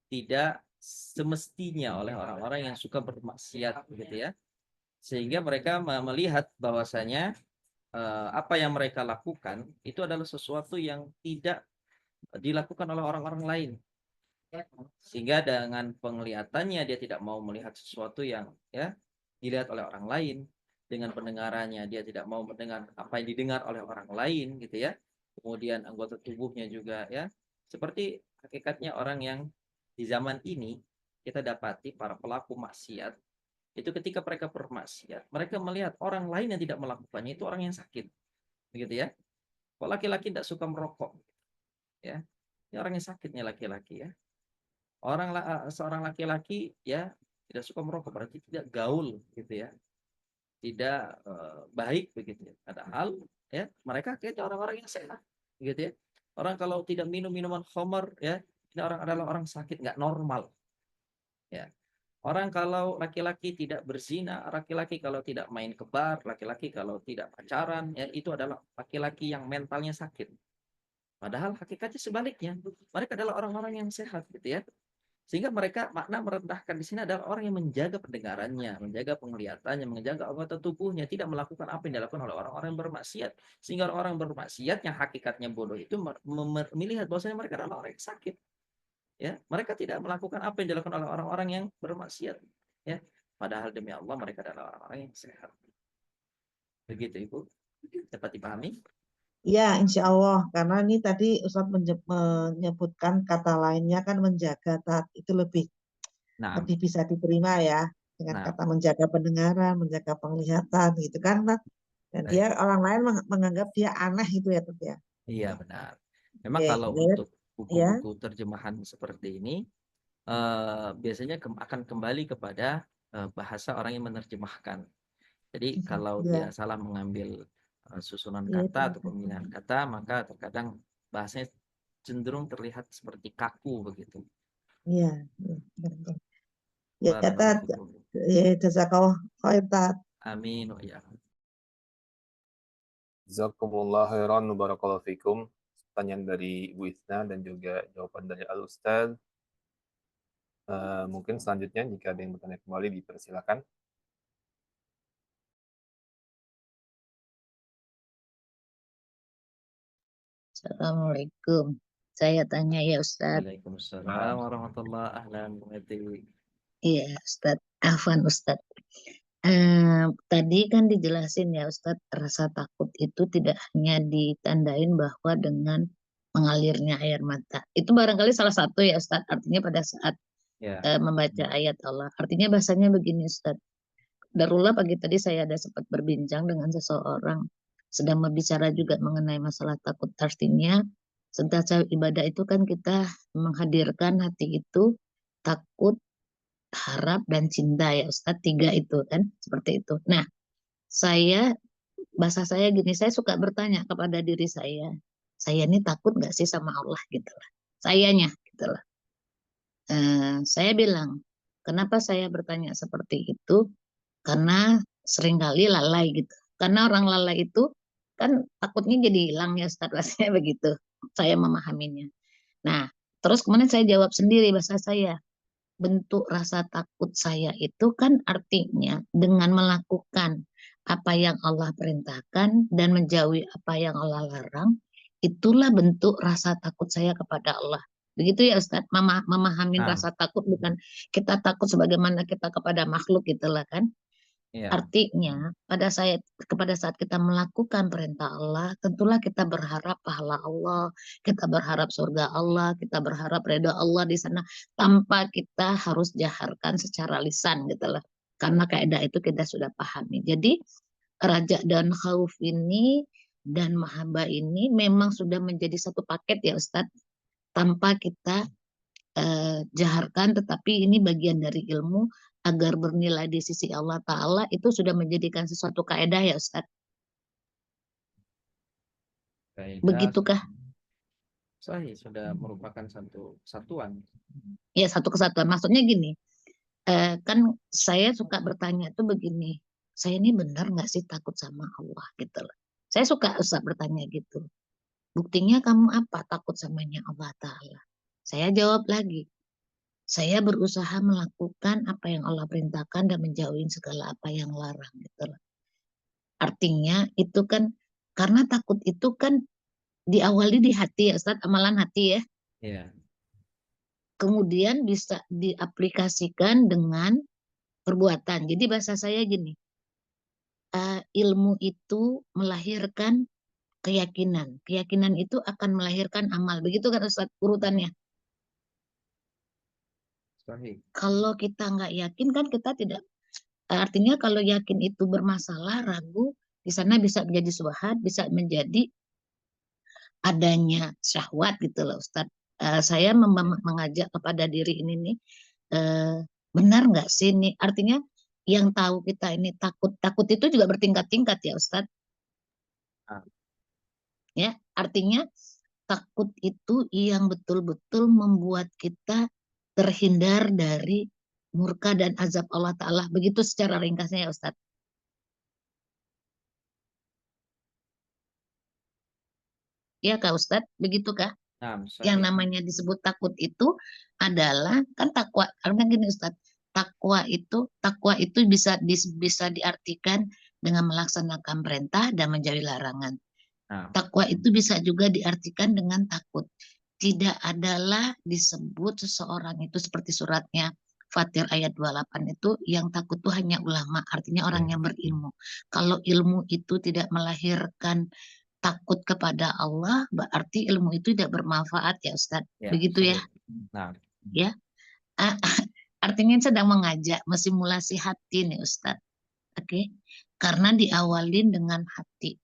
tidak semestinya oleh orang-orang yang suka bermaksiat, gitu ya. Sehingga mereka melihat bahwasanya apa yang mereka lakukan itu adalah sesuatu yang tidak dilakukan oleh orang-orang lain. Sehingga dengan penglihatannya dia tidak mau melihat sesuatu yang ya dilihat oleh orang lain. Dengan pendengarannya dia tidak mau mendengar apa yang didengar oleh orang lain gitu ya. Kemudian anggota tubuhnya juga ya. Seperti hakikatnya orang yang di zaman ini kita dapati para pelaku maksiat itu ketika mereka bermaksiat, mereka melihat orang lain yang tidak melakukannya itu orang yang sakit. Begitu ya. Kok laki-laki tidak suka merokok? Ya. Ini orang yang sakitnya laki-laki ya. Seorang laki-laki ya tidak suka merokok berarti tidak gaul gitu ya. Tidak baik begitu ya. Padahal ya mereka kayaknya orang-orang yang sehat gitu ya. Orang kalau tidak minum minuman khamar ya, ini orang adalah orang sakit nggak normal. Ya. Orang kalau laki-laki tidak berzina, laki-laki kalau tidak main ke bar, laki-laki kalau tidak pacaran, ya itu adalah laki-laki yang mentalnya sakit. Padahal hakikatnya sebaliknya, mereka adalah orang-orang yang sehat gitu ya. Sehingga mereka makna merendahkan di sini adalah orang yang menjaga pendengarannya, menjaga penglihatannya, menjaga anggota tubuhnya, tidak melakukan apa yang dilakukan oleh orang-orang yang bermaksiat. Sehingga orang-orang bermaksiat yang hakikatnya bodoh itu melihat bahwasanya mereka adalah orang yang sakit. ya, mereka tidak melakukan apa yang dilakukan oleh orang-orang yang bermaksiat, ya. Padahal demi Allah mereka adalah orang-orang yang sehat. Begitu Ibu, dapat dipahami? Ya, insya Allah. Karena ini tadi Ustadz menyebutkan kata lainnya kan menjaga taat itu lebih Nah, bisa diterima ya. Dengan nah, kata menjaga pendengaran, menjaga penglihatan gitu kan, Pak. Dan baik. dia orang lain menganggap dia aneh itu ya, Ustadz ya. Iya benar. Memang Oke, kalau ya. untuk Ya. buku-buku terjemahan seperti ini biasanya akan kembali kepada bahasa orang yang menerjemahkan. Jadi kalau dia Ya, salah mengambil susunan ya, kata terima atau kasih. pemilihan kata, maka terkadang bahasanya cenderung terlihat seperti kaku begitu. Iya, ya, benar. Ya, Tat. Barakallahu fikum. Ya, jazakallah khair, Tat. Amin wa ya. Jazakumullah khairan barakallahu fikum. Pertanyaan dari Ibu Isna dan juga jawaban dari Al Ustaz. Mungkin selanjutnya jika ada yang bertanya kembali dipersilakan. Assalamualaikum. Saya tanya ya Ustadz. Waalaikumsalam warahmatullahi wabarakatuh. Iya Ustadz. Afwan Ustadz. Tadi kan dijelasin ya Ustadz, rasa takut itu tidak hanya ditandain bahwa dengan mengalirnya air mata. Itu barangkali salah satu ya Ustadz, artinya pada saat Ya. membaca ayat Allah. Artinya bahasanya begini Ustadz. Darullah pagi tadi saya ada sempat berbincang dengan seseorang, sedang berbicara juga mengenai masalah takut. Artinya sentiasa ibadah itu kan kita menghadirkan hati itu takut, harap, dan cinta ya Ustadz. 3 itu kan, seperti itu. Nah, bahasa saya gini, saya suka bertanya kepada diri saya ini takut nggak sih sama Allah gitu lah. Sayanya gitu lah. Saya bilang, kenapa saya bertanya seperti itu? Karena seringkali lalai gitu. Karena orang lalai itu kan takutnya jadi hilang ya Ustadz, rasanya begitu. Saya memahaminya. Nah, terus kemudian saya jawab sendiri bahasa saya. Bentuk rasa takut saya itu kan artinya dengan melakukan apa yang Allah perintahkan dan menjauhi apa yang Allah larang, itulah bentuk rasa takut saya kepada Allah. Begitu ya Ustadz, memahamin Nah, rasa takut bukan kita takut sebagaimana kita kepada makhluk gitulah kan. ya. Artinya, kepada saat kita melakukan perintah Allah, tentulah kita berharap pahala Allah, kita berharap surga Allah, kita berharap ridha Allah di sana, tanpa kita harus jaharkan secara lisan gitu lah. Karena kaidah itu kita sudah pahami. Jadi, raja dan khauf ini dan mahabbah ini memang sudah menjadi satu paket ya Ustadz, tanpa kita jaharkan, tetapi ini bagian dari ilmu agar bernilai di sisi Allah Ta'ala, itu sudah menjadikan sesuatu kaidah ya Ustaz. Kaidah Begitukah? sahih, sudah merupakan satu satuan. Ya, satu kesatuan. Maksudnya gini, kan saya suka bertanya tuh begini, saya ini benar nggak sih takut sama Allah gitu loh. Saya suka Ustaz bertanya gitu. Buktinya kamu apa takut samanya Allah Ta'ala? Saya jawab lagi, saya berusaha melakukan apa yang Allah perintahkan dan menjauhin segala apa yang larang gitu loh. Artinya itu kan karena takut itu kan diawali di hati ya Ustaz, amalan hati ya. Iya. Kemudian bisa diaplikasikan dengan perbuatan. Jadi bahasa saya gini, ilmu itu melahirkan keyakinan. Keyakinan itu akan melahirkan amal. Begitu kan Ustaz urutannya. Sahih. Kalau kita nggak yakin kan kita tidak, artinya kalau yakin itu bermasalah, ragu, di sana bisa menjadi syubhat, bisa menjadi adanya syahwat gitu loh Ustaz. Saya mengajak kepada diri ini nih, benar nggak sih nih? Artinya yang tahu kita ini takut itu juga bertingkat-tingkat ya Ustaz. Ya, artinya takut itu yang betul-betul membuat kita terhindar dari murka dan azab Allah Ta'ala. Begitu secara ringkasnya ya Ustaz. Ya Kak Ustadz, begitukah? Nah, Yang sahih. namanya disebut takut itu adalah kan takwa. Karena gini Ustadz, takwa itu bisa diartikan dengan melaksanakan perintah dan menjauhi larangan. Nah, Takwa itu bisa juga diartikan dengan takut. tidak adalah disebut seseorang itu seperti suratnya Fatir ayat 28 itu yang takut itu hanya ulama, artinya orang yang berilmu. Kalau ilmu itu tidak melahirkan takut kepada Allah, berarti ilmu itu tidak bermanfaat ya Ustadz. Ya, Begitu ya? Nah, Ya. Artinya sedang mengajak simulasi hati nih Ustadz. Oke. Karena diawalin dengan hati.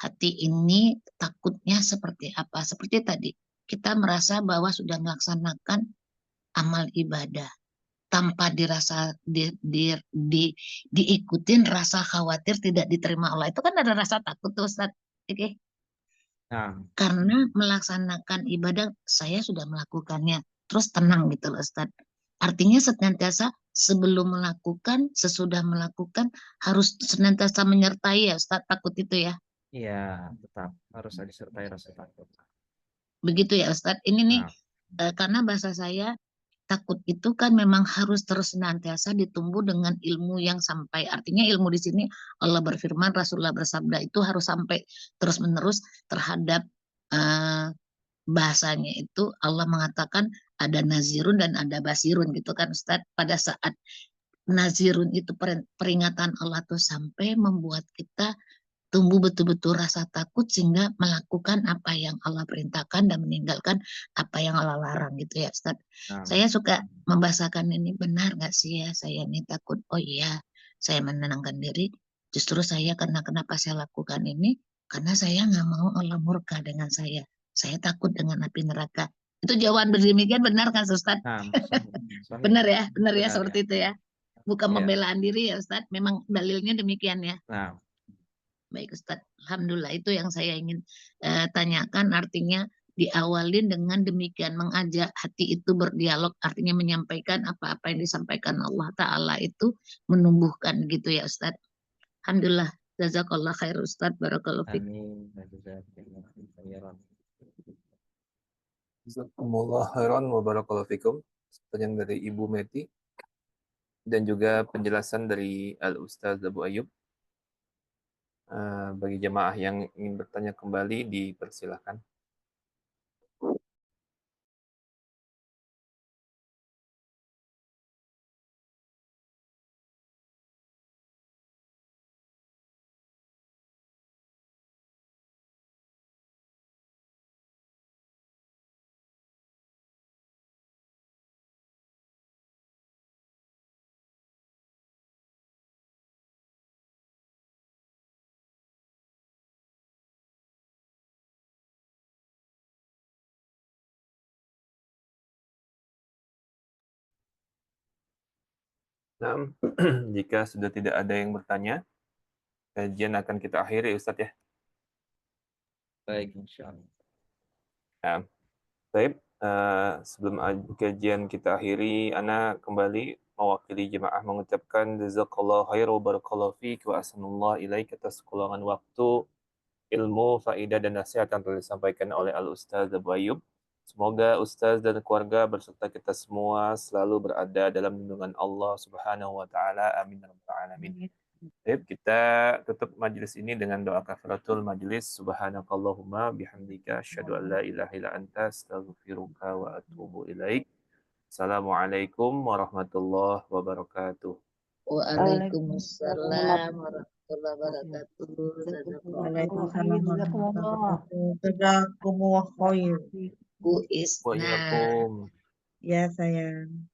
Hati ini takutnya seperti apa? Seperti tadi, kita merasa bahwa sudah melaksanakan amal ibadah tanpa dirasa diikutin rasa khawatir tidak diterima Allah. Itu kan ada rasa takut tuh Ustaz. Oke. nah, Karena melaksanakan ibadah saya sudah melakukannya. Terus tenang gitu loh Ustaz. Artinya senantiasa sebelum melakukan, sesudah melakukan harus senantiasa menyertai ya Ustaz takut itu ya. iya, tetap harus disertai rasa takut. Begitu ya Ustadz. Ini nih Nah, karena bahasa saya takut itu kan memang harus terus senantiasa ditumbuh dengan ilmu yang sampai. Artinya ilmu di sini Allah berfirman, Rasulullah bersabda itu harus sampai terus-menerus terhadap bahasanya itu Allah mengatakan ada nazirun dan ada basirun gitu kan Ustadz. Pada saat nazirun itu peringatan Allah tuh sampai membuat kita tumbuh betul-betul rasa takut sehingga melakukan apa yang Allah perintahkan dan meninggalkan apa yang Allah larang gitu ya Ustaz. nah, Saya suka membahasakan ini, benar nggak sih ya saya ini takut? Oh iya, saya menenangkan diri. Justru saya karena kenapa saya lakukan ini? Karena saya nggak mau Allah murka dengan saya. Saya takut dengan api neraka. Itu jawaban berdemikian benar kan Ustaz? nah, Benar ya benar seperti itu ya. Bukan Iya. pembelaan diri ya Ustaz. Memang dalilnya demikian ya. Nah, Baik Ustadz, Alhamdulillah itu yang saya ingin tanyakan, artinya diawalin dengan demikian, mengajak hati itu berdialog, artinya menyampaikan apa-apa yang disampaikan Allah Ta'ala itu menumbuhkan gitu ya Ustadz. Alhamdulillah, jazakallah khair Ustadz, barakallahu fiik. amin. Jazakumullah khairan wa barakallahu fikum. Pertanyaan dari Ibu Meti dan juga penjelasan dari Al-Ustaz Abu Ayyub. Bagi jemaah yang ingin bertanya kembali dipersilahkan. Nah, jika sudah tidak ada yang bertanya, kajian akan kita akhiri Ustadz ya. Baik, insya Allah. Nah, baik, sebelum kajian kita akhiri, Ana kembali mewakili jemaah mengucapkan jazakallahu khairan wa barakallahu fiik wa ahsanallahu ilaik atas kuluangan waktu, ilmu, faidah dan nasihat yang telah disampaikan oleh Al-Ustaz Abu Ayyub. Semoga Ustaz dan keluarga berserta kita semua selalu berada dalam lindungan Allah Subhanahu wa taala. Amin ya rabbal alamin. Baik, kita tutup majelis ini dengan doa kafaratul majelis. Subhanakallahumma bihamdika asyhadu an la ilaha illa anta astaghfiruka wa atubu ilaik. Assalamualaikum warahmatullahi wabarakatuh. Waalaikumsalam warahmatullahi wabarakatuh. Waalaikumsalam warahmatullahi wabarakatuh. Jazakumullah khair. Bu Isna. Wa iyyakum. Ya sayang.